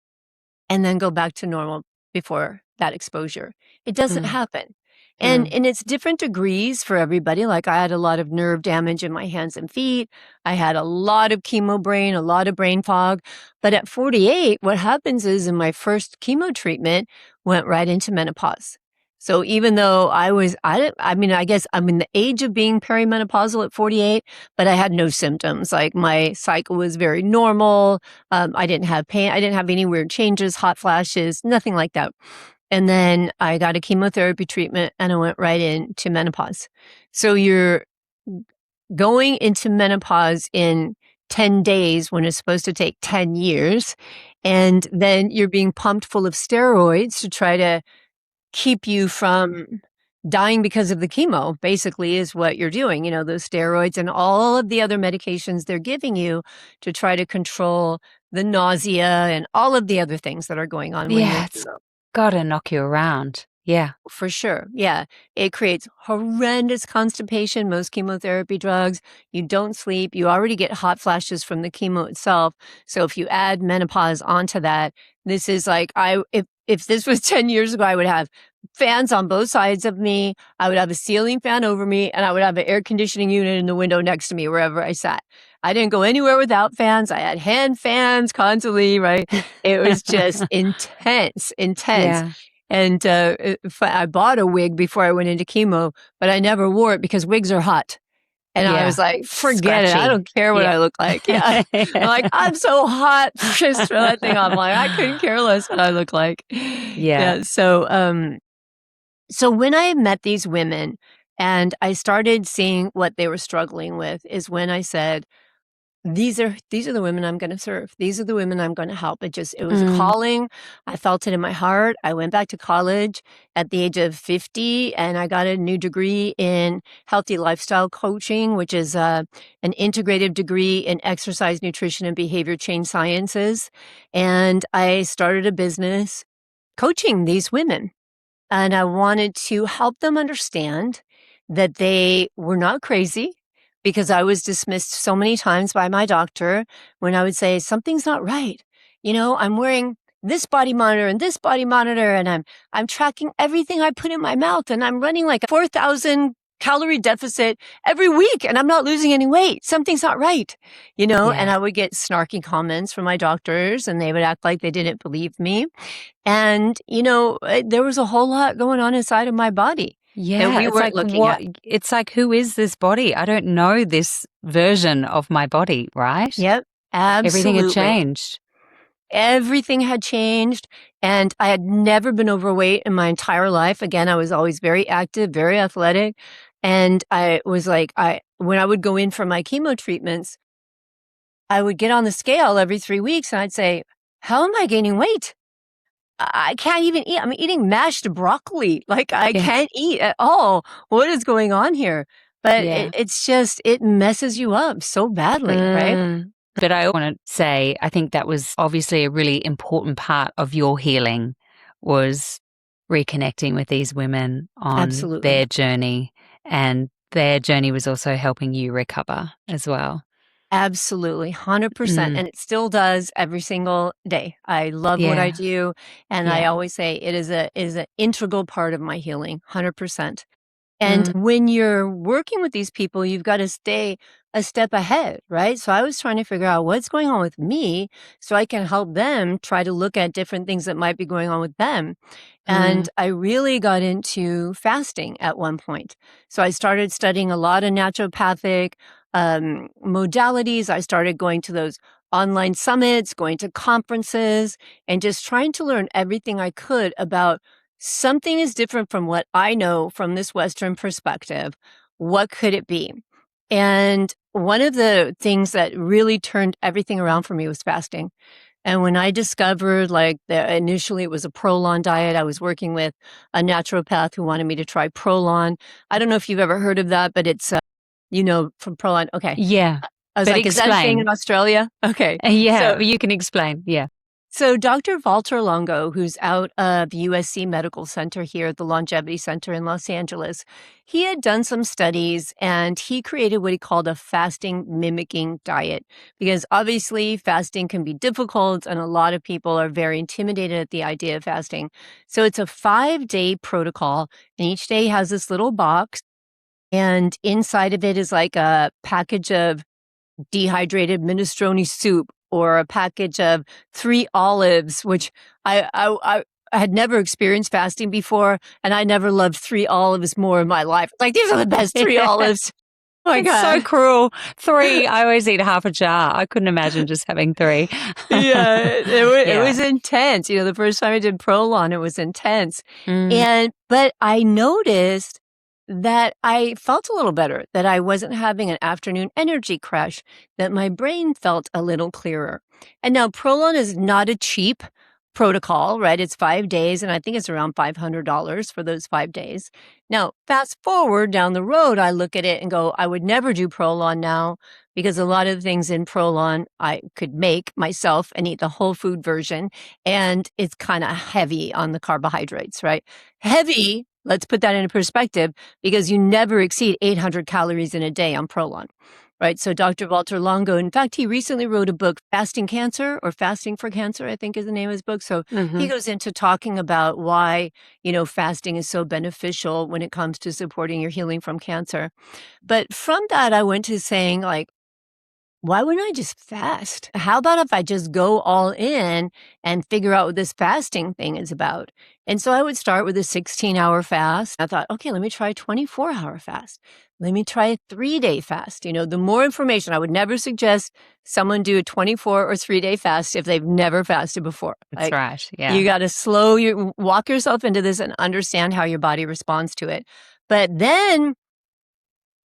and then go back to normal before that exposure? It doesn't Mm. happen. And Mm. and it's different degrees for everybody. Like, I had a lot of nerve damage in my hands and feet. I had a lot of chemo brain, a lot of brain fog. But at 48, what happens is in my first chemo treatment went right into menopause. So even though I mean, I guess I'm in the age of being perimenopausal at 48, but I had no symptoms. Like, my cycle was very normal. I didn't have pain. I didn't have any weird changes, hot flashes, nothing like that. And then I got a chemotherapy treatment and I went right into menopause. So you're going into menopause in 10 days when it's supposed to take 10 years. And then you're being pumped full of steroids to try to keep you from dying because of the chemo, basically, is what you're doing. Those steroids and all of the other medications they're giving you to try to control the nausea and all of the other things that are going on when you're Yeah. in It's chemo. gotta knock you around. Yeah. For sure. Yeah. It creates horrendous constipation, most chemotherapy drugs. You don't sleep. You already get hot flashes from the chemo itself. So if you add menopause onto that, this is like if this was 10 years ago, I would have fans on both sides of me. I would have a ceiling fan over me and I would have an air conditioning unit in the window next to me wherever I sat. I didn't go anywhere without fans. I had hand fans constantly, right? It was just intense, intense. Yeah. And, I bought a wig before I went into chemo, but I never wore it because wigs are hot. And I was Yeah. like, "Forget it. I Scratchy. don't care what Yeah. I look like." Yeah. I'm like, "I'm so hot." Just throw that thing on. I'm like, I couldn't care less what I look like. Yeah. Yeah. So when I met these women and I started seeing what they were struggling with is when I said, these are the women I'm gonna serve. These are the women I'm gonna help. It was a Mm. calling. I felt it in my heart. I went back to college at the age of 50, and I got a new degree in healthy lifestyle coaching, which is, an integrative degree in exercise, nutrition, and behavior change sciences, and I started a business coaching these women. And I wanted to help them understand that they were not crazy because I was dismissed so many times by my doctor when I would say, something's not right. I'm wearing this body monitor and this body monitor, and I'm tracking everything I put in my mouth, and I'm running like a 4,000 calorie deficit every week, and I'm not losing any weight. Something's not right, and Yeah. I would get snarky comments from my doctors, and they would act like they didn't believe me. And, there was a whole lot going on inside of my body that Yeah. we It's weren't like, looking at. who is this body? I don't know this version of my body, right? Yep, Everything had absolutely. changed. Everything had changed, and I had never been overweight in my entire life. Again, I was always very active, very athletic, and I was like, when I would go in for my chemo treatments, I would get on the scale every 3 weeks and I'd say, "How am I gaining weight? I can't even eat. I'm eating mashed broccoli. Like, I Yeah. can't eat at all. What is going on here?" But Yeah. it's just it messes you up so badly, right? But I want to say, I think that was obviously a really important part of your healing was reconnecting with these women on Absolutely. their journey, and their journey was also helping you recover as well. Absolutely, 100%, Mm, and it still does every single day. I love what I yeah, do, and I yeah. always say it is an integral part of my healing, 100%. And Mm, when you're working with these people, you've got to stay a step ahead, right? So I was trying to figure out what's going on with me so I can help them try to look at different things that might be going on with them. mm, And I really got into fasting at one point. So I started studying a lot of naturopathic modalities. I started going to those online summits, going to conferences, and just trying to learn everything I could about something is different from what I know from this Western perspective. What could it be? And one of the things that really turned everything around for me was fasting. And when I discovered, like, that initially it was a Prolon diet, I was working with a naturopath who wanted me to try Prolon. I don't know if you've ever heard of that, but it's, from Prolon. Okay. yeah. I was But like, "Is that a thing in explain. Australia?" Okay. Yeah, So you can explain. Yeah. so Dr. Walter Longo, who's out of USC Medical Center here at the Longevity Center in Los Angeles, he had done some studies and he created what he called a fasting mimicking diet because obviously fasting can be difficult and a lot of people are very intimidated at the idea of fasting. So it's a 5-day protocol and each day has this little box and inside of it is like a package of dehydrated minestrone soup or a package of 3 olives, which I had never experienced fasting before, and I never loved 3 olives more in my life. Like, these are the best 3 olives. Oh my It's so god. cruel. 3, I always eat half a jar. I couldn't imagine just having 3. Yeah, it Yeah. was intense, the first time I did Prolon, it was intense, Mm, but I noticed that I felt a little better, that I wasn't having an afternoon energy crash, that my brain felt a little clearer, and now Prolon is not a cheap protocol, right? It's 5 days, and I think it's around $500 for those 5 days. Now, fast forward down the road, I look at it and go, "I would never do Prolon now because a lot of the things in Prolon I could make myself and eat the whole food version, and it's kinda heavy on the carbohydrates, right? Heavy, let's put that into perspective, because you never exceed 800 calories in a day on Prolon, right? So Dr. Walter Longo, in fact, he recently wrote a book, Fasting Cancer or Fasting for Cancer, I think is the name of his book. So he mhm. goes into talking about why, fasting is so beneficial when it comes to supporting your healing from cancer. But from that, I went to saying, like, why wouldn't I just fast? How about if I just go all in and figure out what this fasting thing is about? And so I would start with a 16-hour fast. I thought, okay, let me try a 24-hour fast. Let me try a 3-day fast. The more information, I would never suggest someone do a 24 or 3-day fast if they've never fasted before. That's Like, right. you Yeah. got to walk yourself into this and understand how your body responds to it. But then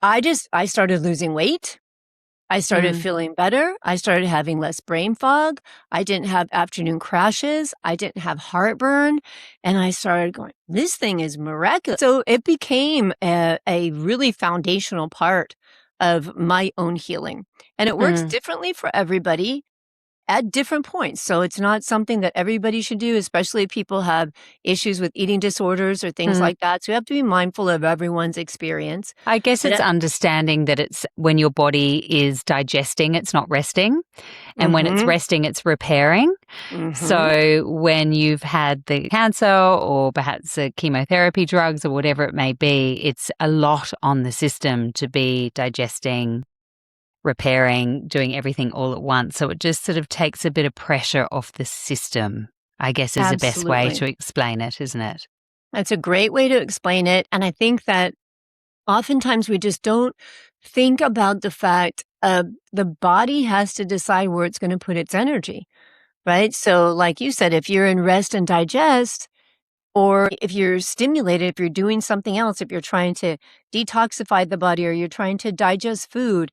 I started losing weight. I started Mm, feeling better. I started having less brain fog. I didn't have afternoon crashes. I didn't have heartburn. And I started going, this thing is miraculous. So it became a really foundational part of my own healing. And it works mm, differently for everybody at different points. So it's not something that everybody should do, especially if people have issues with eating disorders or things mm. like that. So you have to be mindful of everyone's experience. I guess But it's understanding that it's when your body is digesting, it's not resting. And when it's mm-hmm, resting, it's repairing. mm-hmm, So when you've had the cancer or perhaps the chemotherapy drugs or whatever it may be, it's a lot on the system to be digesting, repairing, doing everything all at once. So it just sort of takes a bit of pressure off the system, I guess is the best way absolutely. to explain it, isn't it? That's a great way to explain it, and I think that oftentimes we just don't think about the fact the body has to decide where it's gonna put its energy, right? So, like you said, if you're in rest and digest, or if you're stimulated, if you're doing something else, if you're trying to detoxify the body or you're trying to digest food,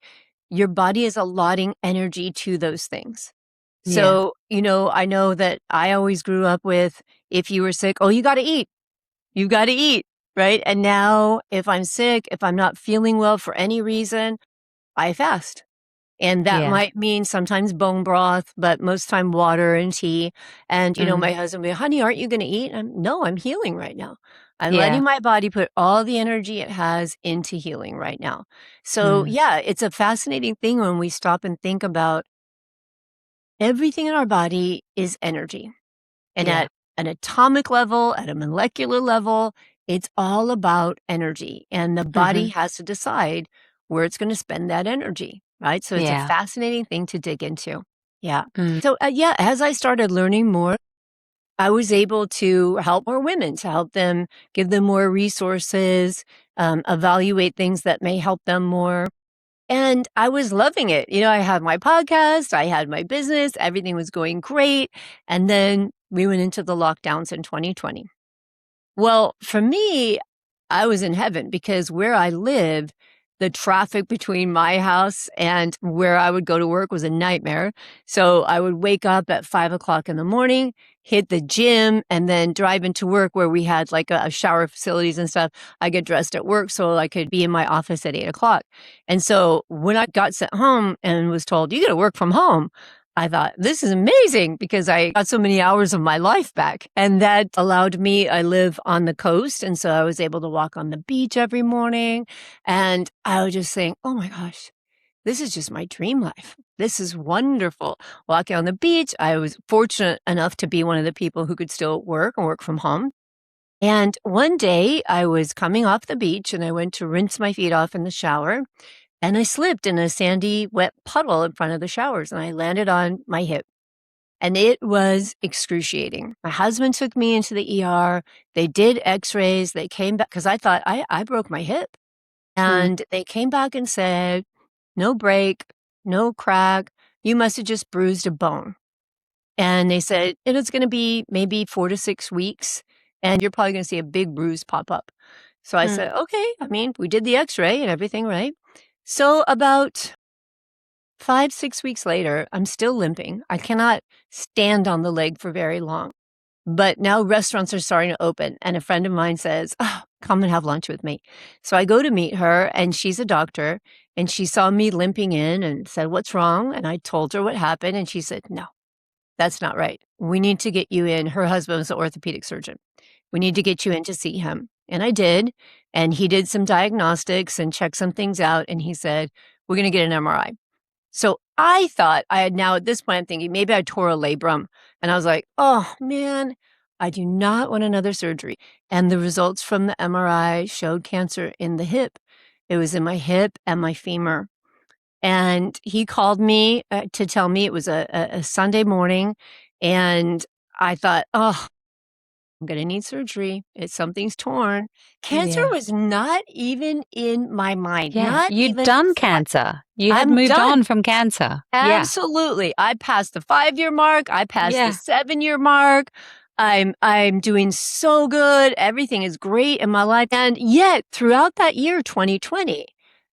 your body is allotting energy to those things. Yeah. So, I know that I always grew up with, if you were sick, oh, you got to eat. You got to eat, right? And now if I'm sick, if I'm not feeling well for any reason, I fast. And that Yeah. might mean sometimes bone broth, but most time water and tea. And, my husband will be, honey, aren't you going to eat? No, I'm healing right now. I'm Yeah. letting my body put all the energy it has into healing right now. So, Mm. yeah, it's a fascinating thing when we stop and think about everything in our body is energy. And Yeah. at an atomic level, at a molecular level, it's all about energy. And the body Mhm. has to decide where it's going to spend that energy, right? So it's a Yeah. fascinating thing to dig into. Yeah. Mm. So, yeah, as I started learning more, I was able to help more women, to help them, give them more resources, evaluate things that may help them more. And I was loving it. I had my podcast, I had my business, everything was going great. And then we went into the lockdowns in 2020. Well, for me, I was in heaven because where I lived, the traffic between my house and where I would go to work was a nightmare. So I would wake up at 5 o'clock in the morning, hit the gym, and then drive into work where we had like a shower facilities and stuff. I get dressed at work so I could be in my office at 8 o'clock. And so when I got sent home and was told, you got to work from home, I thought, this is amazing because I got so many hours of my life back. And that allowed me, I live on the coast. And so I was able to walk on the beach every morning. And I was just saying, oh my gosh, this is just my dream life. This is wonderful. Walking on the beach, I was fortunate enough to be one of the people who could still work and work from home. And one day I was coming off the beach and I went to rinse my feet off in the shower. And I slipped in a sandy, wet puddle in front of the showers and I landed on my hip. And it was excruciating. My husband took me into the ER. They did x-rays. They came back because I thought I broke my hip. Mm. And they came back and said, no break, no crack. You must have just bruised a bone. And they said, it's going to be maybe 4 to 6 weeks. And you're probably going to see a big bruise pop up. So I Mm. said, okay. I mean, we did the x-ray and everything, right? So about 5, 6 weeks later, I'm still limping. I cannot stand on the leg for very long. But now restaurants are starting to open, and a friend of mine says, oh, come and have lunch with me. So I go to meet her, and she's a doctor, and she saw me limping in and said, what's wrong? And I told her what happened, and she said, no, that's not right. We need to get you in. Her husband was an orthopedic surgeon. We need to get you in to see him. And I did, and he did some diagnostics and checked some things out, and he said, we're going to get an MRI. So I thought I had now at this point, I'm thinking maybe I tore a labrum. And I was like, oh man, I do not want another surgery. And the results from the MRI showed cancer in the hip. It was in my hip and my femur. And he called me to tell me it was a Sunday morning. And I thought, oh, I'm going to need surgery. Something's torn. Cancer Yeah. was not even in my mind, Yeah. not You'd even done thought. cancer. You had I'm moved done. on from cancer. Yeah. Absolutely. I passed the 5-year mark. I passed the Yeah. 7-year mark. I'm doing so good. Everything is great in my life. And yet throughout that year, 2020,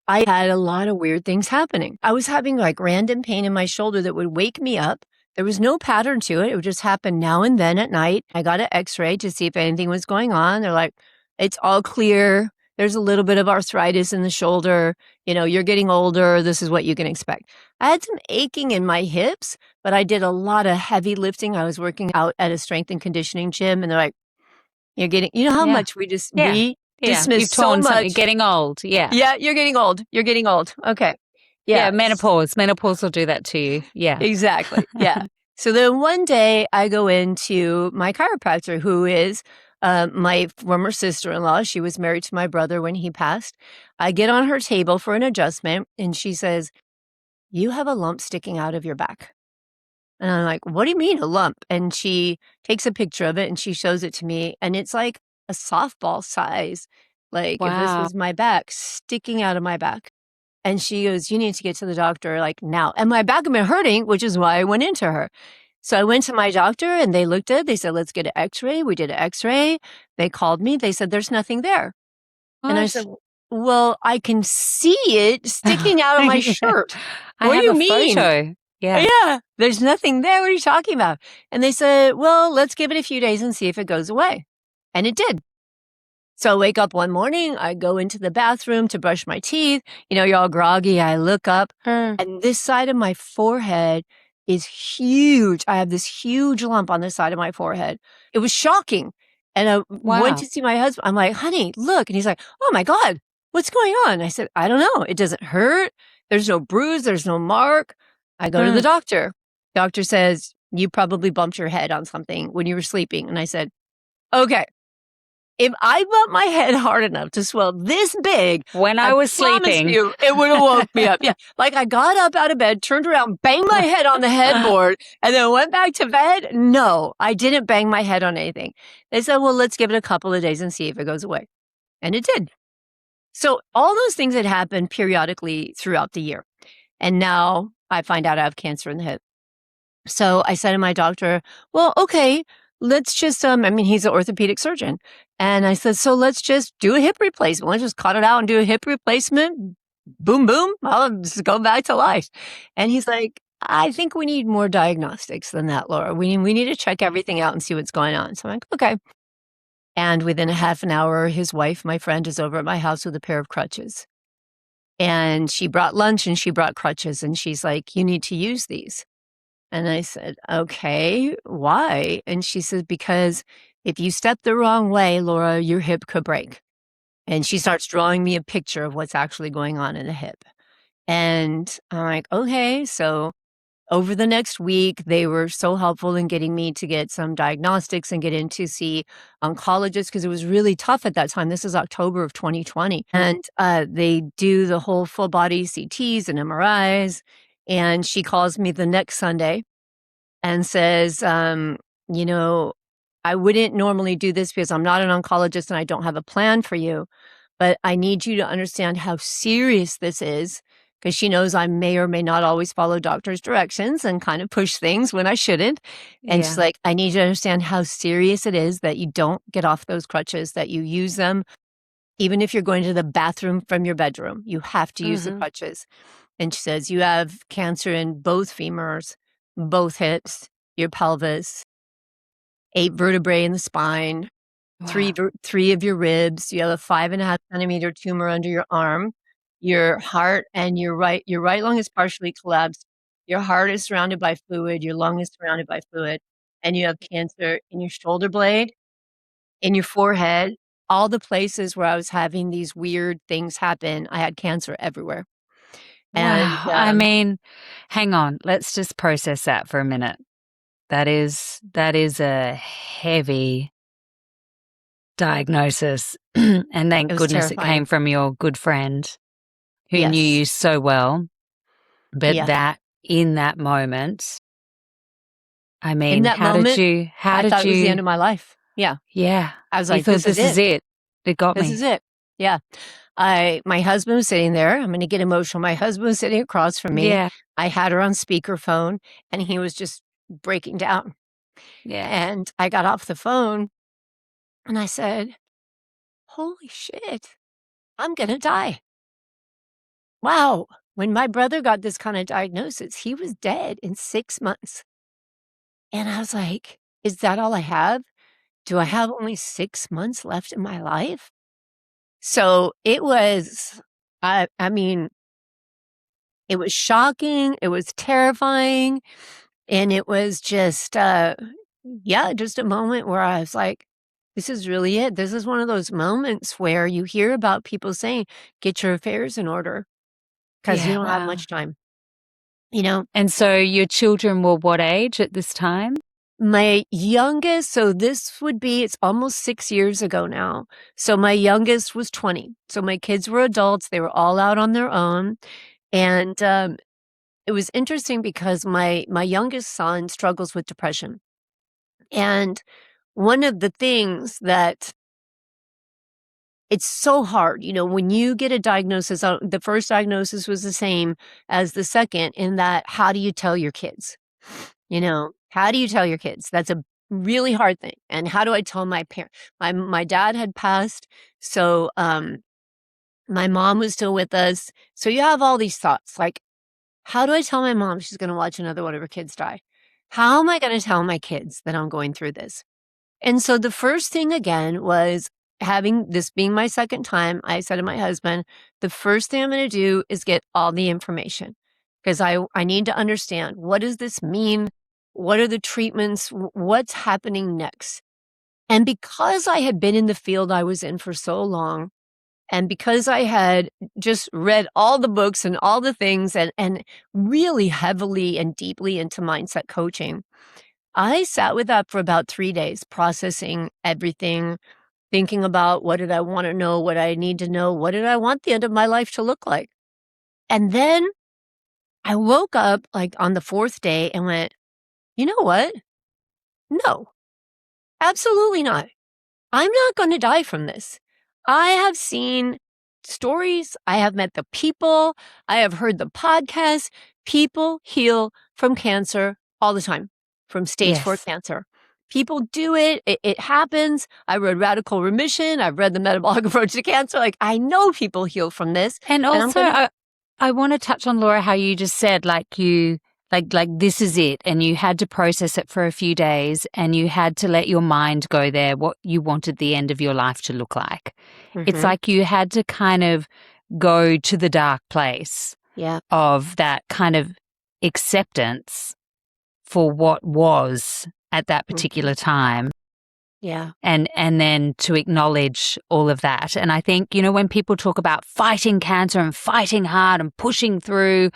I had a lot of weird things happening. I was having like random pain in my shoulder that would wake me up. There was no pattern to it. It would just happen now and then at night. I got an x-ray to see if anything was going on. They're like, it's all clear. There's a little bit of arthritis in the shoulder. You're getting older. This is what you can expect. I had some aching in my hips, but I did a lot of heavy lifting. I was working out at a strength and conditioning gym, and they're like, you're getting, how Yeah. much we Yeah. Yeah. dismiss You've so torn something, much. getting old. Yeah. Yeah, you're getting old. You're getting old. Okay. Yeah. Yeah. Menopause. Menopause will do that to you. Yeah. Exactly. Yeah. So then one day I go into my chiropractor, who is my former sister-in-law. She was married to my brother when he passed. I get on her table for an adjustment, and she says, you have a lump sticking out of your back. And I'm like, what do you mean a lump? And she takes a picture of it and she shows it to me. And it's like a softball size. Like if this Wow. was my back sticking out of my back. And she goes, you need to get to the doctor like now. And my back had been hurting, which is why I went into her. So I went to my doctor and they looked at it. They said, let's get an x-ray. We did an x-ray. They called me. They said, there's nothing there. And I said, What? well, I can see it sticking out of my Yeah. shirt. I What do have you a mean? photo. Yeah. Yeah, there's nothing there. What are you talking about? And they said, well, let's give it a few days and see if it goes away. And it did. So I wake up one morning, I go into the bathroom to brush my teeth. You're all groggy. I look up, Mm. and this side of my forehead is huge. I have this huge lump on this side of my forehead. It was shocking. And I went Wow. to see my husband. I'm like, honey, look. And he's like, oh my God, what's going on? I said, I don't know. It doesn't hurt. There's no bruise. There's no mark. I go to the Mm. doctor. Doctor says, you probably bumped your head on something when you were sleeping. And I said, okay. If I bumped my head hard enough to swell this big, When I I was promise sleeping. you it would have woke me up. Yeah. Like I got up out of bed, turned around, banged my head on the headboard, and then went back to bed. No, I didn't bang my head on anything. They said, well, let's give it a couple of days and see if it goes away. And it did. So all those things had happened periodically throughout the year. And now I find out I have cancer in the hip. So I said to my doctor, well, okay, let's just, he's an orthopedic surgeon. And I said, so let's just do a hip replacement. Let's just cut it out and do a hip replacement. Boom, boom. I'll just go back to life. And he's like, I think we need more diagnostics than that, Laura. We need to check everything out and see what's going on. So I'm like, okay. And within a half an hour, his wife, my friend, is over at my house with a pair of crutches. And she brought lunch and she brought crutches. And she's like, you need to use these. And I said, okay, why? And she said, because if you step the wrong way, Laura, your hip could break. And she starts drawing me a picture of what's actually going on in the hip. And I'm like, okay. So over the next week, they were so helpful in getting me to get some diagnostics and get in to see oncologists because it was really tough at that time. This is October of 2020. And they do the whole full body CTs and MRIs. And she calls me the next Sunday and says, you know, I wouldn't normally do this because I'm not an oncologist and I don't have a plan for you, but I need you to understand how serious this is because she knows I may or may not always follow doctor's directions and kind of push things when I shouldn't. And she's Yeah. like, I need you to understand how serious it is that you don't get off those crutches, that you use them. Even if you're going to the bathroom from your bedroom, you have to use the Mm-hmm. crutches. And she says, you have cancer in both femurs, both hips, your pelvis, 8 vertebrae in the spine, Wow. three of your ribs. You have a 5.5 centimeter tumor under your arm. Your heart and your right lung is partially collapsed. Your heart is surrounded by fluid. Your lung is surrounded by fluid. And you have cancer in your shoulder blade, in your forehead, all the places where I was having these weird things happen. I had cancer everywhere. And Wow. Hang on. Let's just process that for a minute. That is a heavy diagnosis. And it thank was goodness it came terrifying. from your good friend who knew Yes. you so well. But Yeah. that in that moment, In that how did moment, you I thought it was the end of my life. Yeah. yeah, I was you like, thought this is this is it. it. It got This is me. it. Yeah. My husband was sitting there. I'm going to get emotional. My husband was sitting across from me. Yeah. I had her on speakerphone and he was just breaking down. Yeah. And I got off the phone and I said, holy shit, I'm going to die. Wow. When my brother got this kind of diagnosis, he was dead in 6 months. And I was like, is that all I have? Do I have only 6 months left in my life? So it was, I mean, it was shocking, it was terrifying, and it was just, yeah, just a moment where I was like, this is really it. This is one of those moments where you hear about people saying, get your affairs in order because you Yeah. don't have Wow. much time. You know, And so your children were what age at this time? my youngest, so this would be, it's almost 6 years ago now. So my youngest was 20. So my kids were adults. They were all out on their own. And it was interesting because my youngest son struggles with depression. And one of the things that it's so hard, when you get a diagnosis, the first diagnosis was the same as the second in that how do you tell your kids? How do you tell your kids? That's a really hard thing. And how do I tell my parents? My dad had passed, so My mom was still with us. So you have all these thoughts like, how do I tell my mom she's going to watch another one of her kids die? How am I going to tell my kids that I'm going through this? And so the first thing again was having this being my second time, I said to my husband, the first thing I'm going to do is get all the information because I need to understand, what does this mean? What are the treatments? What's happening next? And because I had been in the field I was in for so long, and because I had just read all the books and all the things and really heavily and deeply into mindset coaching, I sat with that for about 3 days, processing everything, thinking about what did I want to know, what I need to know, what did I want the end of my life to look like. And then I woke up like on the fourth day and went, you know what? No, absolutely not. I'm not going to die from this. I have seen stories. I have met the people. I have heard the podcast. People heal from cancer all the time, from stage 4 Yes. cancer. People do it. It happens. I read Radical Remission. I've read the Metabolic Approach to Cancer. Like, I know people heal from this. And And I'm also, going to, I want to touch on, Laura, how you just said, like this is it, and you had to process it for a few days, and you had to let your mind go there, what you wanted the end of your life to look like. It's Mhm. like you had to kind of go to the dark place Yeah. of that kind of acceptance for what was at that Mhm. particular time. Yeah. And then to acknowledge all of that. And I think, when people talk about fighting cancer and fighting hard and pushing through,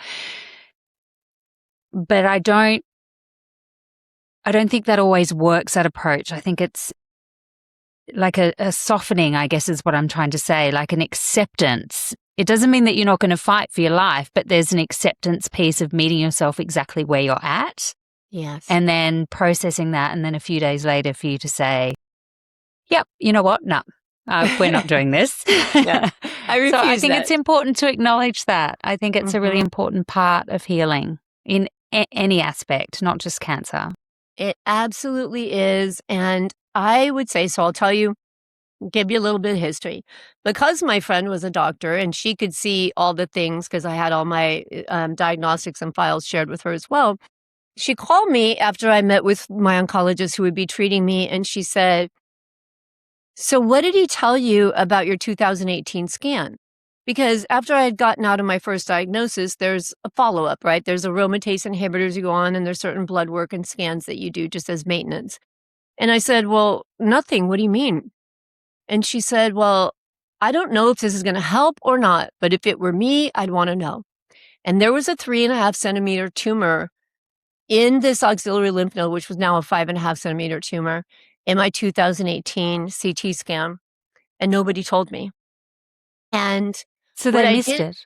but I don't think that always works, that approach. I think it's like a softening, I guess is what I'm trying to say, like an acceptance. It doesn't mean that you're not going to fight for your life, but there's an acceptance piece of meeting yourself exactly where you're at Yes. and then processing that. And then a few days later for you to say, yep, you know what? No, we're not doing this. Yeah. I So I refuse think that. it's important to acknowledge that. I think it's a really Mhm. important part of healing in any aspect, not just cancer. It absolutely is. And I would say, so I'll tell you, give you a little bit of history. Because my friend was a doctor and she could see all the things, because I had all my diagnostics and files shared with her as well. She called me after I met with my oncologist who would be treating me. And she said, so what did he tell you about your 2018 scan? Because after I had gotten out of my first diagnosis, there's a follow-up, right? There's aromatase inhibitors you go on, and there's certain blood work and scans that you do just as maintenance. And I said, well, nothing. What do you mean? And she said, well, I don't know if this is going to help or not, but if it were me, I'd want to know. And there was a 3.5 centimeter tumor in this auxiliary lymph node, which was now a 5.5 centimeter tumor in my 2018 CT scan. And nobody told me. And So what they I missed did, it.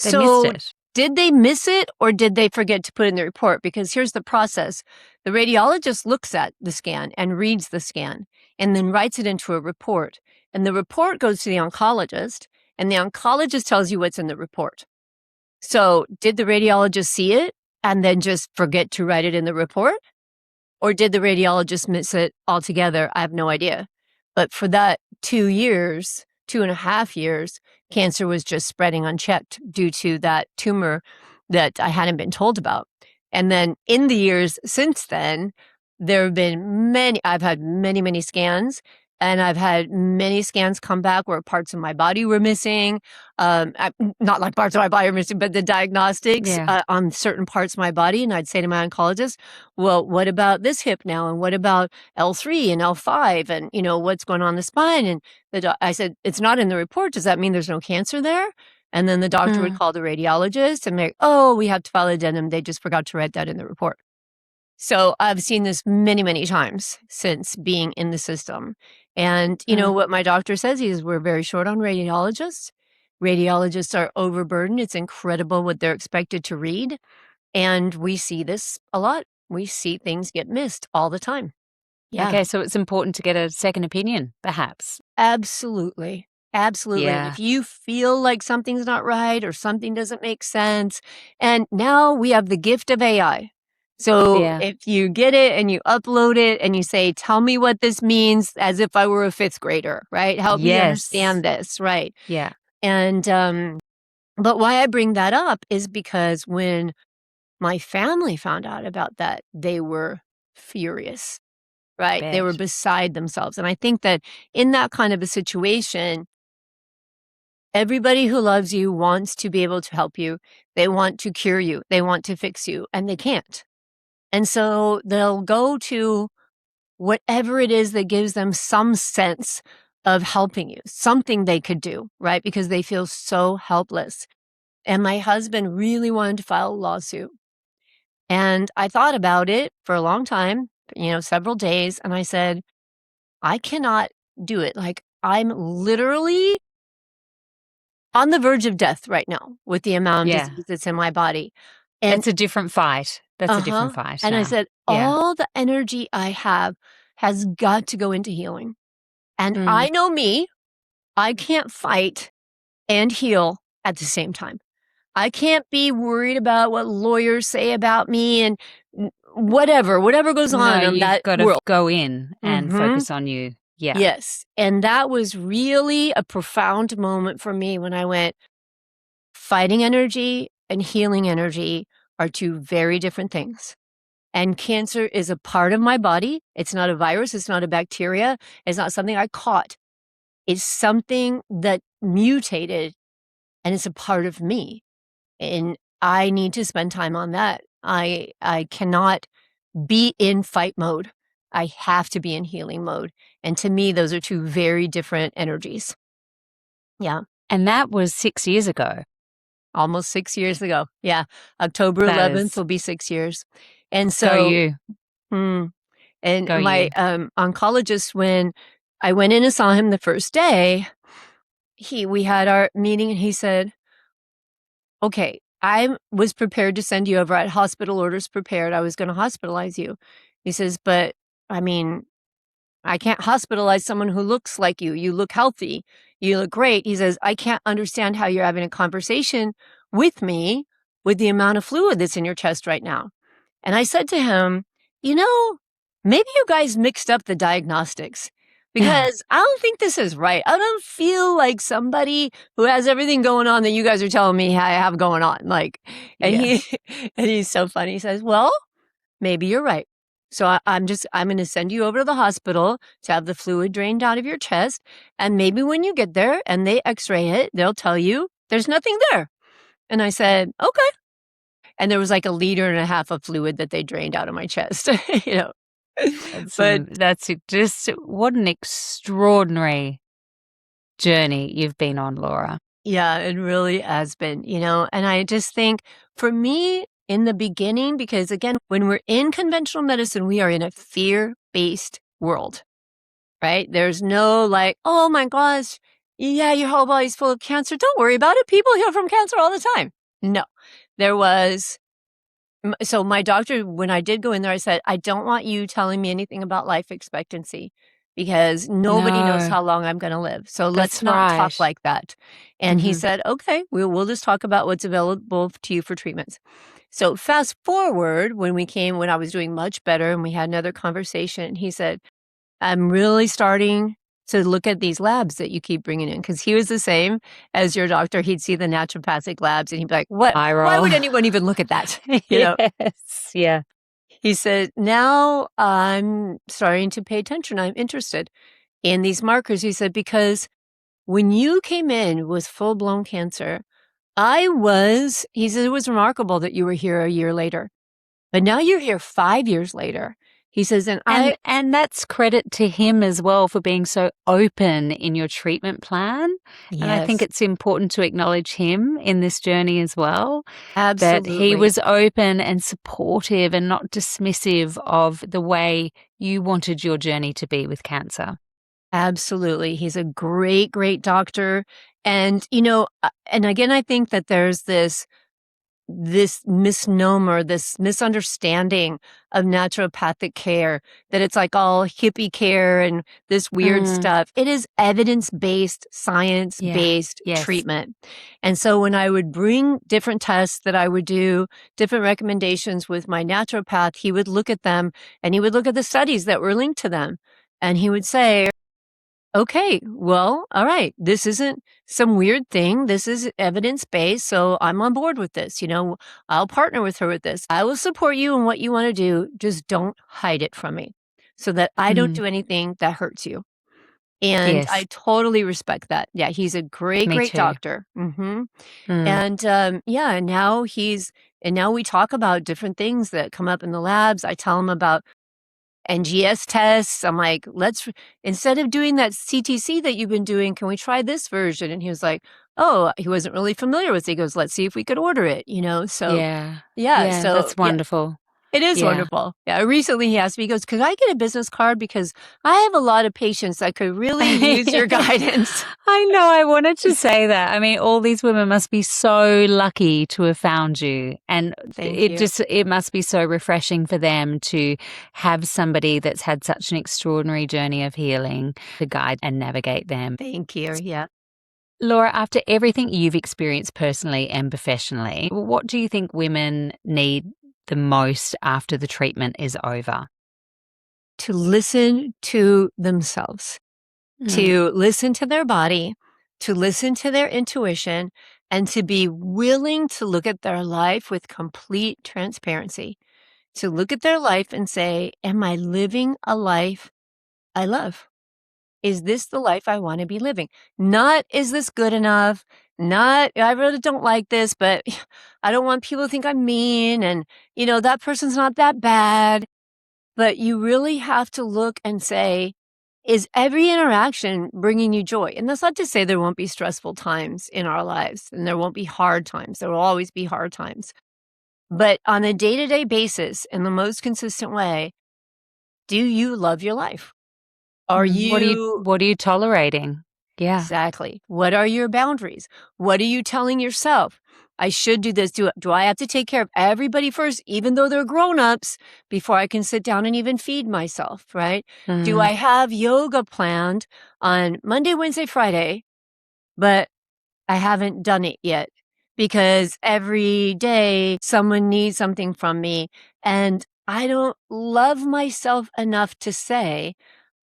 They missed so it. did they miss it or did they forget to put in the report? Because here's the process. The radiologist looks at the scan and reads the scan and then writes it into a report. And the report goes to the oncologist, and the oncologist tells you what's in the report. So did the radiologist see it and then just forget to write it in the report? Or did the radiologist miss it altogether? I have no idea. But for that 2 years, 2.5 years, cancer was just spreading unchecked due to that tumor that I hadn't been told about. And then in the years since then, there have been I've had many, many scans, and I've had many scans come back where parts of my body were missing. Not like parts of my body were missing, but the diagnostics Yeah. on certain parts of my body. And I'd say to my oncologist, well, what about this hip now? And what about L3 and L5? And, what's going on in the spine? And I said, it's not in the report. Does that mean there's no cancer there? And then the doctor would Mm. call the radiologist and be like, oh, we have to file addendum. They just forgot to write that in the report. So I've seen this many, many times since being in the system. And, Mm. what my doctor says is we're very short on radiologists. Radiologists are overburdened. It's incredible what they're expected to read. And we see this a lot. We see things get missed all the time. Yeah, Okay, so it's important to get a second opinion, perhaps. absolutely. Absolutely. And Yeah. if you feel like something's not right or something doesn't make sense, and now we have the gift of AI. So Yeah. if you get it and you upload it and you say, tell me what this means as if I were a fifth grader, right? Help me Yes. understand this, right? Yeah. And, but why I bring that up is because when my family found out about that, they were furious, right? They were Bet. beside themselves. And I think that in that kind of a situation, everybody who loves you wants to be able to help you. They want to cure you. They want to fix you, and they can't. And so they'll go to whatever it is that gives them some sense of helping you, something they could do, right? Because they feel so helpless. And my husband really wanted to file a lawsuit. And I thought about it for a long time, several days. And I said, I cannot do it. Like, I'm literally on the verge of death right now with the amount of Yeah. disease that's in my body. And It's a different fight. That's a different uh-huh. fight And I now. said, Yeah. all the energy I have has got to go into healing. And Mm. I know me, I can't fight and heal at the same time. I can't be worried about what lawyers say about me and whatever goes No, on in you've that got to world. go in and Mhm. focus on you. Yeah. Yes. And that was really a profound moment for me when I went, fighting energy and healing energy are two very different things. And cancer is a part of my body. It's not a virus. It's not a bacteria. It's not something I caught. It's something that mutated and it's a part of me. And I need to spend time on that. I cannot be in fight mode. I have to be in healing mode. And to me, those are two very different energies. Yeah. And that was 6 years ago. Almost 6 years ago. Yeah. October That 11th is will be 6 years. And go so, you. hmm, and Go my, you. oncologist, when I went in and saw him the first day, we had our meeting and he said, "Okay, I was prepared to send you over. I had hospital orders prepared. I was gonna hospitalize you." He says, "But, I mean, I can't hospitalize someone who looks like you. You look healthy. You look great." He says, "I can't understand how you're having a conversation with me with the amount of fluid that's in your chest right now." And I said to him, maybe you guys mixed up the diagnostics because I don't think this is right. I don't feel like somebody who has everything going on that you guys are telling me I have going on. Like, and he, Yes. and he's so funny. He says, "Well, maybe you're right. So I'm going to send you over to the hospital to have the fluid drained out of your chest. And maybe when you get there and they x-ray it, they'll tell you there's nothing there." And I said, "Okay." And there was like 1.5 liters of fluid that they drained out of my chest, you know. But That's just what an extraordinary journey you've been on, Laura. yeah, it really has been, and I just think for me in the beginning, because again, when we're in conventional medicine, we are in a fear-based world, right? There's no like, "Oh my gosh, yeah, your whole body's full of cancer. Don't worry about it. People heal from cancer all the time." No, there was so my doctor, when I did go in there, I said, "I don't want you telling me anything about life expectancy because nobody knows No, how long I'm gonna live. So let's that's not talk right. like that." And he Mhm. said, "Okay, we'll just talk about what's available to you for treatments." So fast forward when I was doing much better and we had another conversation, he said, "I'm really starting to look at these labs that you keep bringing in," because he was the same as your doctor. He'd see the naturopathic labs and he'd be like, "What? Eye Why roll. would anyone even look at that?" You know? Yes. Yeah. He said, "Now I'm starting to pay attention. I'm interested in these markers." He said, "Because when you came in with full blown cancer, he said, it was remarkable that you were here a year later, but now you're here 5 years later." He says, "And And that's credit to him as well for being so open in your treatment plan, and I think yes, it's important to acknowledge him in this journey as well, that he absolutely. was open and supportive and not dismissive of the way you wanted your journey to be with cancer. Absolutely. He's a great, great doctor. And, and again, I think that there's this misnomer, this misunderstanding of naturopathic care, that it's like all hippie care and this weird Mm, stuff. It is evidence-based, yeah. science-based Yes. treatment. And so when I would bring different tests that I would do, different recommendations with my naturopath, he would look at them and he would look at the studies that were linked to them. And he would say, okay, well, all right, this isn't some weird thing. This is evidence-based, so I'm on board with this. I'll partner with her with this. I will support you in what you want to do. Just don't hide it from me so that I don't Mm, do anything that hurts you. And I yes, totally respect that. Yeah, he's a great, me great too. doctor. Mhm. Mm, And, yeah, and now we talk about different things that come up in the labs. I tell him about NGS tests. I'm like, instead of doing that CTC that you've been doing, can we try this version? And he was like, oh, he wasn't really familiar with it. He goes, let's see if we could order it. So, yeah. yeah. Yeah, So, that's yeah, wonderful. it is Yeah. wonderful. Yeah. Recently he asked me, he goes, could I get a business card? Because I have a lot of patients that could really use your guidance. I know, I wanted to say that. I mean, all these women must be so lucky to have found you. And Thank you. it must be so refreshing for them to have somebody that's had such an extraordinary journey of healing to guide and navigate them. Thank you. Yeah. Laura, after everything you've experienced personally and professionally, what do you think women need the most after the treatment is over? To listen to themselves, Mm, to listen to their body, to listen to their intuition, and to be willing to look at their life with complete transparency. To look at their life and say, am I living a life I love? Is this the life I want to be living? Not, is this good enough? Not, I really don't like this, but I don't want people to think I'm mean. And, that person's not that bad. But you really have to look and say, is every interaction bringing you joy? And that's not to say there won't be stressful times in our lives and there won't be hard times. There will always be hard times. But on a day to day basis, in the most consistent way, do you love your life? Are mm. you What are you tolerating? Yeah. exactly? What are your boundaries? What are you telling yourself? I should do this. Do I have to take care of everybody first, even though they're grown-ups, before I can sit down and even feed myself, right? Do Mm, I have yoga planned on Monday, Wednesday, Friday, but I haven't done it yet because every day someone needs something from me and I don't love myself enough to say,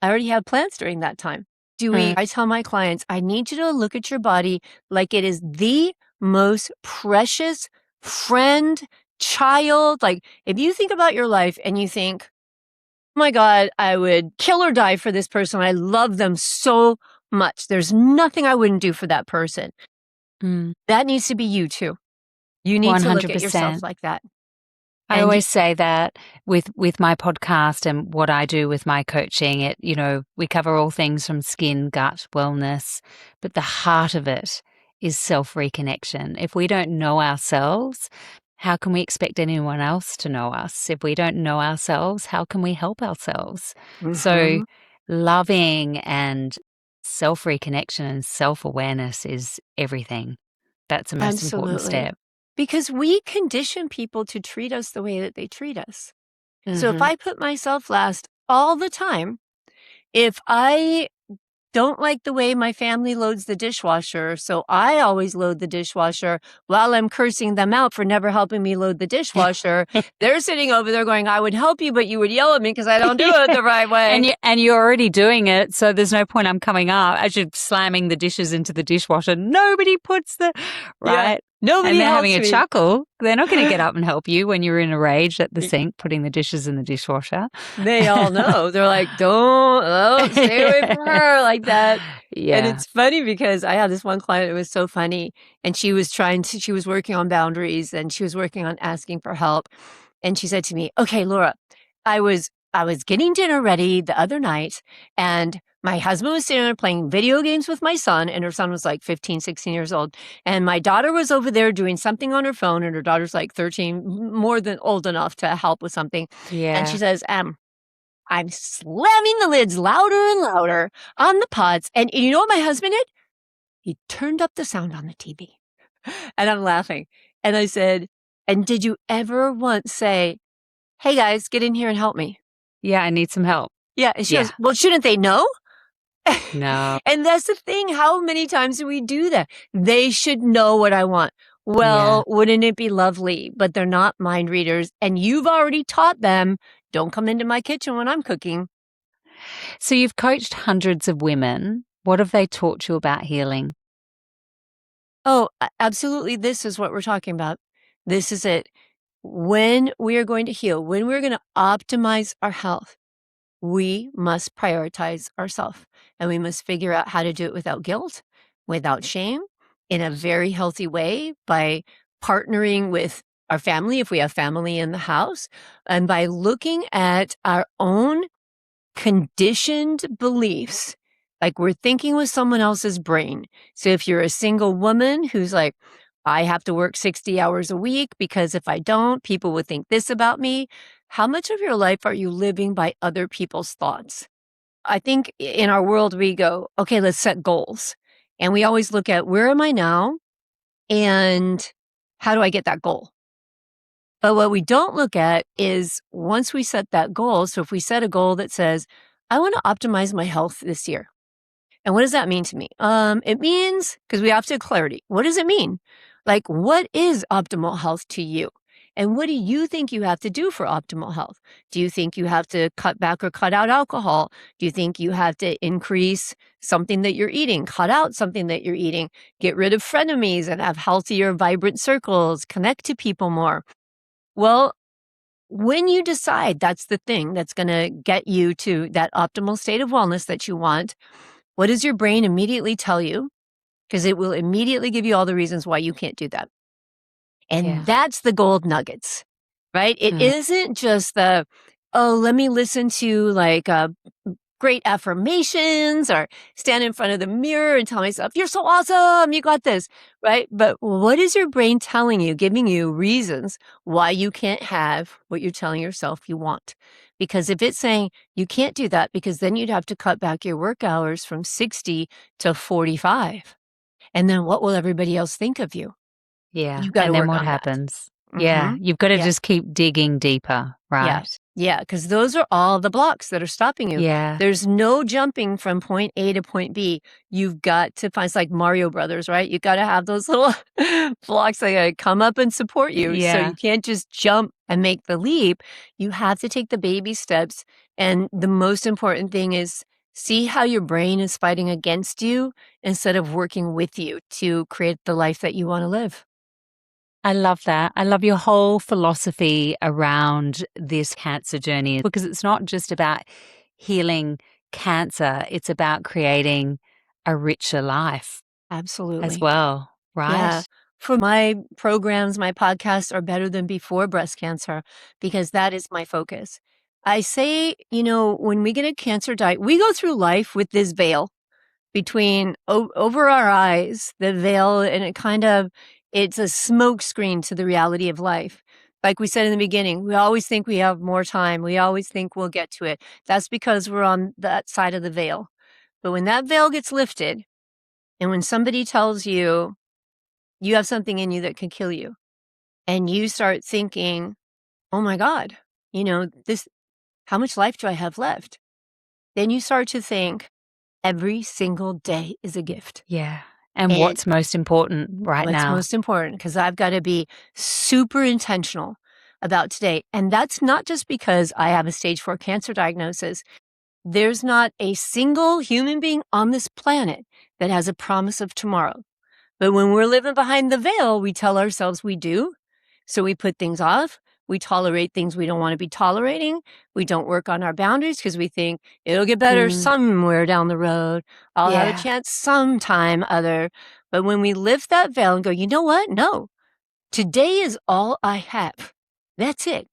I already have plans during that time. mm, I tell my clients, I need you to look at your body like it is the most precious friend, child. Like if you think about your life and you think, oh my God, I would kill or die for this person. I love them so much. There's nothing I wouldn't do for that person. mm. That needs to be you too. You need to look at yourself 100%. like that. I And you always say that with my podcast and what I do with my coaching, we cover all things from skin, gut, wellness, but the heart of it is self-reconnection. If we don't know ourselves, how can we expect anyone else to know us? If we don't know ourselves, how can we help ourselves? So mhm, loving and self-reconnection and self-awareness is everything. That's the most important absolutely. step. Because we condition people to treat us the way that they treat us. So if Mhm. I put myself last all the time, if I don't like the way my family loads the dishwasher, so I always load the dishwasher while I'm cursing them out for never helping me load the dishwasher. They're sitting over there going, I would help you, but you would yell at me because I don't do it Yeah. the right way. And you're already doing it, so there's no point I'm coming up as you're slamming the dishes into the dishwasher. Nobody puts the Yeah. right. And Nobody they're having helps a me. chuckle. They're not going to get up and help you when you're in a rage at the sink putting the dishes in the dishwasher. They all know. They're like, "Don't stay away from her like that." And Yeah. it's funny because I had this one client, it was so funny, and she was working on boundaries and she was working on asking for help. And she said to me, "Okay, Laura, I was getting dinner ready the other night and my husband was sitting there playing video games with my son, and her son was like 15, 16 years old. And my daughter was over there doing something on her phone, and her daughter's like 13, more than old enough to help with something. And she Yeah. says, I'm slamming the lids louder and louder on the pots. And you know what my husband did? He turned up the sound on the TV. And I'm laughing. And I said, and did you ever once say, hey guys, get in here and help me? Yeah, I need some help. Yeah. And she Yeah. goes, well, shouldn't they know? No. And that's the thing. How many times do we do that? They should know what I want. Yeah. Well, wouldn't it be lovely? But they're not mind readers. And you've already taught them, don't come into my kitchen when I'm cooking. So you've coached hundreds of women. What have they taught you about healing? Oh, absolutely. This is what we're talking about. This is it. When we are going to heal, when we're going to optimize our health, we must prioritize ourselves and we must figure out how to do it without guilt, without shame, in a very healthy way by partnering with our family, if we have family in the house, and by looking at our own conditioned beliefs, like we're thinking with someone else's brain. So if you're a single woman who's like, I have to work 60 hours a week because if I don't, people would think this about me. How much of your life are you living by other people's thoughts? I think in our world, we go, okay, let's set goals. And we always look at where am I now and how do I get that goal? But what we don't look at is once we set that goal. So if we set a goal that says, I want to optimize my health this year. And what does that mean to me? It means, because we have to have clarity. What does it mean? Like, what is optimal health to you? And what do you think you have to do for optimal health? Do you think you have to cut back or cut out alcohol? Do you think you have to increase something that you're eating, cut out something that you're eating, get rid of frenemies and have healthier, vibrant circles, connect to people more? Well, when you decide that's the thing that's going to get you to that optimal state of wellness that you want, what does your brain immediately tell you? Because it will immediately give you all the reasons why you can't do that. And Yeah. that's the gold nuggets, right? It Mm. isn't just the, oh, let me listen to like great affirmations or stand in front of the mirror and tell myself, you're so awesome, you got this, right? But what is your brain telling you, giving you reasons why you can't have what you're telling yourself you want? Because if it's saying you can't do that because then you'd have to cut back your work hours from 60 to 45. And then what will everybody else think of you? Yeah. You got to And then work what on that. happens? Mm-hmm. Yeah. You've got to Yeah. just keep digging deeper, Yeah. right? Yeah. Because those are all the blocks that are stopping you. Yeah. There's no jumping from point A to point B. You've got to find, it's like Mario Brothers, right? You got to have those little blocks that gotta come up and support you. So Yeah. you can't just jump and make the leap. You have to take the baby steps. And the most important thing is see how your brain is fighting against you instead of working with you to create the life that you want to live. I love that. I love your whole philosophy around this cancer journey because it's not just about healing cancer, it's about creating a richer life as Absolutely. well, Yeah. right? For my programs, my podcasts are better than before breast cancer because that is my focus. I say, when we get a cancer diet, we go through life with this veil between over our eyes, the veil, and it's a smoke screen to the reality of life. Like we said in the beginning, we always think we have more time. We always think we'll get to it. That's because we're on that side of the veil. But when that veil gets lifted and when somebody tells you, you have something in you that can kill you. And you start thinking, oh my God, this, how much life do I have left? Then you start to think every single day is a gift. Yeah. And And what's most important right what's now? most important, because I've got to be super intentional about today. And that's not just because I have a stage 4 cancer diagnosis. There's not a single human being on this planet that has a promise of tomorrow. But when we're living behind the veil, we tell ourselves we do. So we put things off. We tolerate things we don't want to be tolerating. We don't work on our boundaries because we think it'll get better Mm, somewhere down the road. I'll have a yeah. chance sometime other. But when we lift that veil and go, you know what? No, today is all I have. That's it.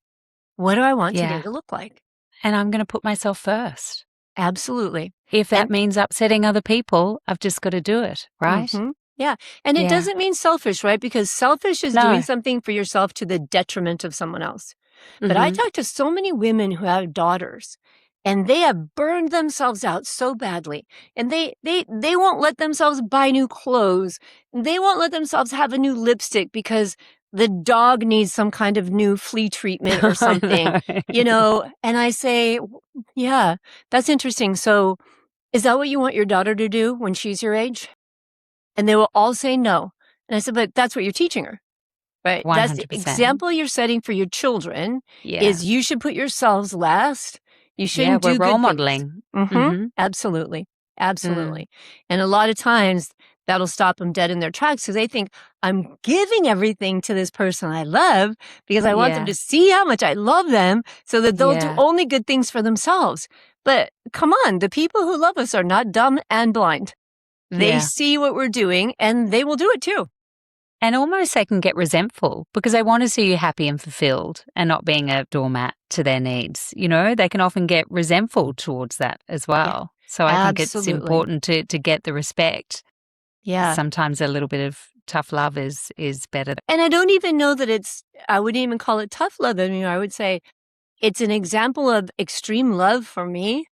What do I want today Yeah. to look like? And I'm going to put myself first. Absolutely. If that And means upsetting other people, I've just got to do it, right? mhm. Yeah. And it Yeah. doesn't mean selfish, right? Because selfish is doing No. something for yourself to the detriment of someone else. But I Mhm. talk to so many women who have daughters and they have burned themselves out so badly and they won't let themselves buy new clothes. They won't let themselves have a new lipstick because the dog needs some kind of new flea treatment or I something, know. and I say, yeah, that's interesting. So is that what you want your daughter to do when she's your age? And they will all say no. And I said, but that's what you're teaching her, right? That's the 100%. example you're setting for your children Yeah. is you should put yourselves last You Yeah, shouldn't we're do role good things. modeling. Mhm. Mm-hmm. Absolutely. Mm. Absolutely. And a lot of times, that'll stop them dead in their tracks because they think, "I'm giving everything to this person I love because I want them Yeah. to see how much I love them so that they'll do Yeah. only good things for themselves." But come on, the people who love us are not dumb and blind. They Yeah. see what we're doing, and they will do it too. And almost they can get resentful because they want to see you happy and fulfilled and not being a doormat to their needs. You know, they can often get resentful towards that as Yeah. well. So I think it's Absolutely. important to get the respect. Yeah. Sometimes a little bit of tough love is better. And I don't even know that I wouldn't even call it tough love anymore. I would say it's an example of extreme love for me.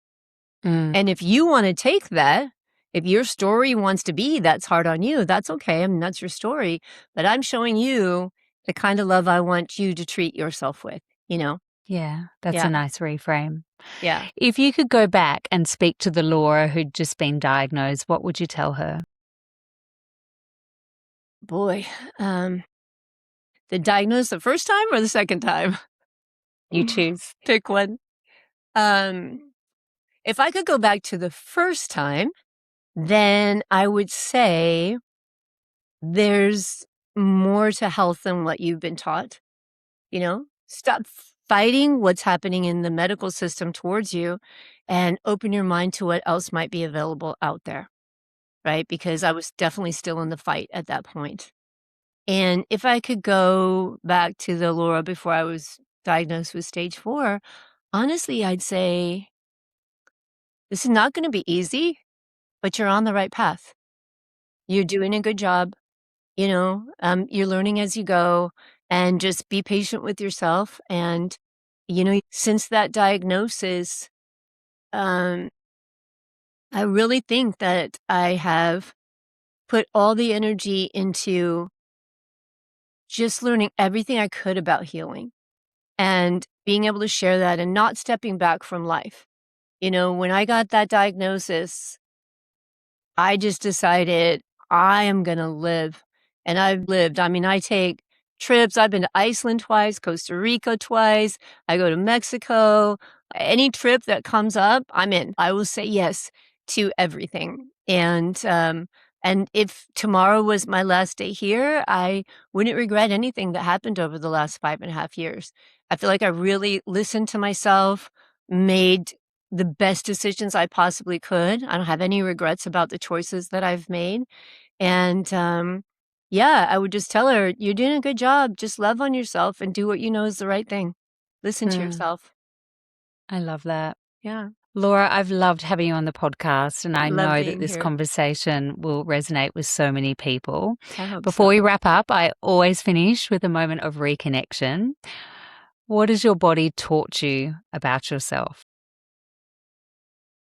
Mm. And if you want to take that, if your story wants to be that's hard on you, that's okay. I mean, that's your story. But I'm showing you the kind of love I want you to treat yourself with, you know? Yeah, that's a Yeah. nice reframe. Yeah. If you could go back and speak to the Laura who'd just been diagnosed, what would you tell her? Boy. Um, the diagnosis the first time or the second time? You choose. Pick one. Um, if I could go back to the first time, then I would say there's more to health than what you've been taught. You know, stop fighting what's happening in the medical system towards you and open your mind to what else might be available out there, right? Because I was definitely still in the fight at that point. And if I could go back to the Laura before I was diagnosed with stage 4, honestly, I'd say this is not going to be easy, but you're on the right path. You're doing a good job. You're learning as you go, and just be patient with yourself. And, since that diagnosis, um, I really think that I have put all the energy into just learning everything I could about healing and being able to share that and not stepping back from life. When I got that diagnosis, I just decided I am gonna live, and I've lived. I mean, I take trips. I've been to Iceland twice, Costa Rica twice. I go to Mexico. Any trip that comes up, I'm in. I will say yes to everything. And if tomorrow was my last day here, I wouldn't regret anything that happened over the last 5.5 years. I feel like I really listened to myself, made the best decisions I possibly could. I don't have any regrets about the choices that I've made. And yeah, I would just tell her, "You're doing a good job. Just love on yourself and do what you know is the right thing. Listen to Mm, yourself." I love that. Yeah. Laura, I've loved having you on the podcast, and I Love know that being this here. conversation will resonate with so many people. I hope Before so. we wrap up, I always finish with a moment of reconnection. What has your body taught you about yourself?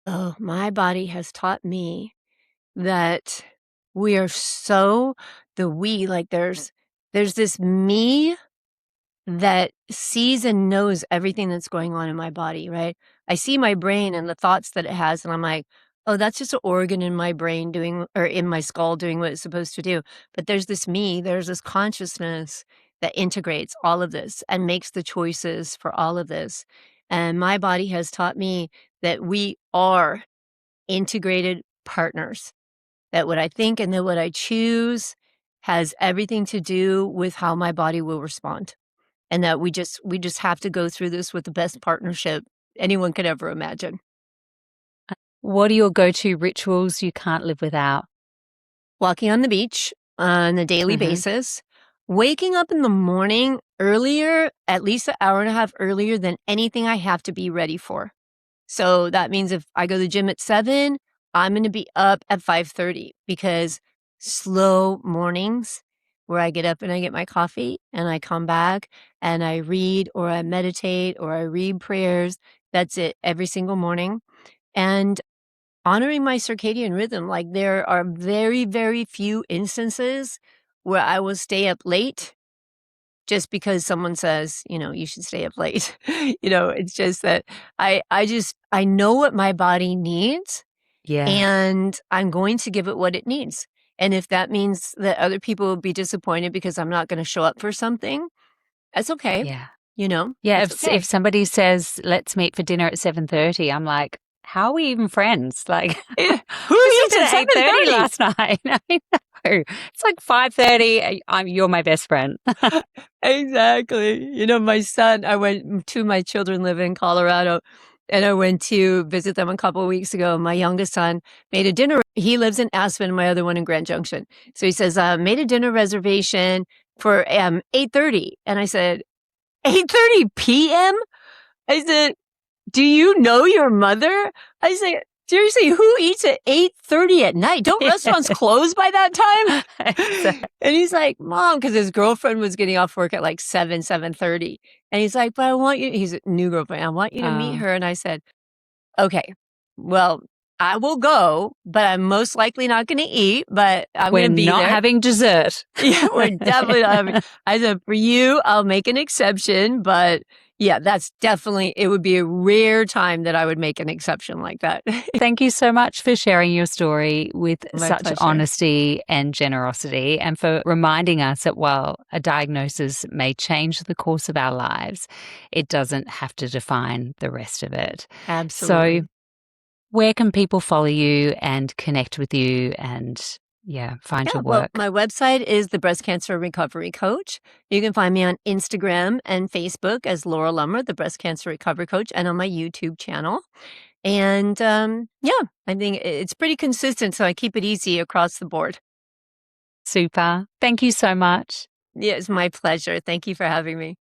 Oh, my body has taught me that we are so the we, like there's this me that sees and knows everything that's going on in my body, right? I see my brain and the thoughts that it has, and I'm like, oh, that's just an organ in my brain doing, or in my skull doing what it's supposed to do. But there's this me, there's this consciousness that integrates all of this and makes the choices for all of this. And my body has taught me that we are integrated partners, that what I think and that what I choose has everything to do with how my body will respond, and that we just have to go through this with the best partnership anyone could ever imagine. What are your go-to rituals you can't live without? Walking on the beach on a daily Mhm. basis, waking up in the morning earlier, at least an hour and a half earlier than anything I have to be ready for. So that means if I go to the gym at 7, I'm gonna be up at 5:30 because slow mornings where I get up and I get my coffee and I come back and I read or I meditate or I read prayers. That's it every single morning. And honoring my circadian rhythm, like there are very, very few instances where I will stay up late just because someone says, "You should stay up late." It's just that I know what my body needs, Yeah, and I'm going to give it what it needs. And if that means that other people will be disappointed because I'm not gonna show up for something, that's okay. yeah. Yeah, That's if okay. somebody says, "Let's meet for dinner at 7:30," I'm like, "How are we even friends?" Like, Yeah. Who we eats met at at 8:30 7:30? last night. I know. It's like 5:30. You're my best friend. Exactly. My son, two of my children live in Colorado, and I went to visit them a couple of weeks ago. My youngest son made a dinner. He lives in Aspen, my other one in Grand Junction. So he says, made a dinner reservation for 8:30. And I said, 8:30 p.m.? I said, do you know your mother? I said, seriously, who eats at 8:30 at night? Don't restaurants close by that time? Exactly. And he's like, Mom, because his girlfriend was getting off work at like 7:30. And he's like, but he's a new girlfriend. I want you to meet her. And I said, okay, well, I will go, but I'm most likely not going to eat, but I'm We're going to be not there. having dessert. Yeah, we're definitely not having. I said, for you, I'll make an exception, but yeah, it would be a rare time that I would make an exception like that. Thank you so much for sharing your story with My such pleasure. honesty and generosity, and for reminding us that while a diagnosis may change the course of our lives, it doesn't have to define the rest of it. So, Absolutely. where can people follow you and connect with you and, find Yeah, your well, work? my website is the Breast Cancer Recovery Coach. You can find me on Instagram and Facebook as Laura Lummer, the Breast Cancer Recovery Coach, and on my YouTube channel. And yeah, I think it's pretty consistent, so I keep it easy across the board. Super. Thank you so much. Yeah, it's my pleasure. Thank you for having me.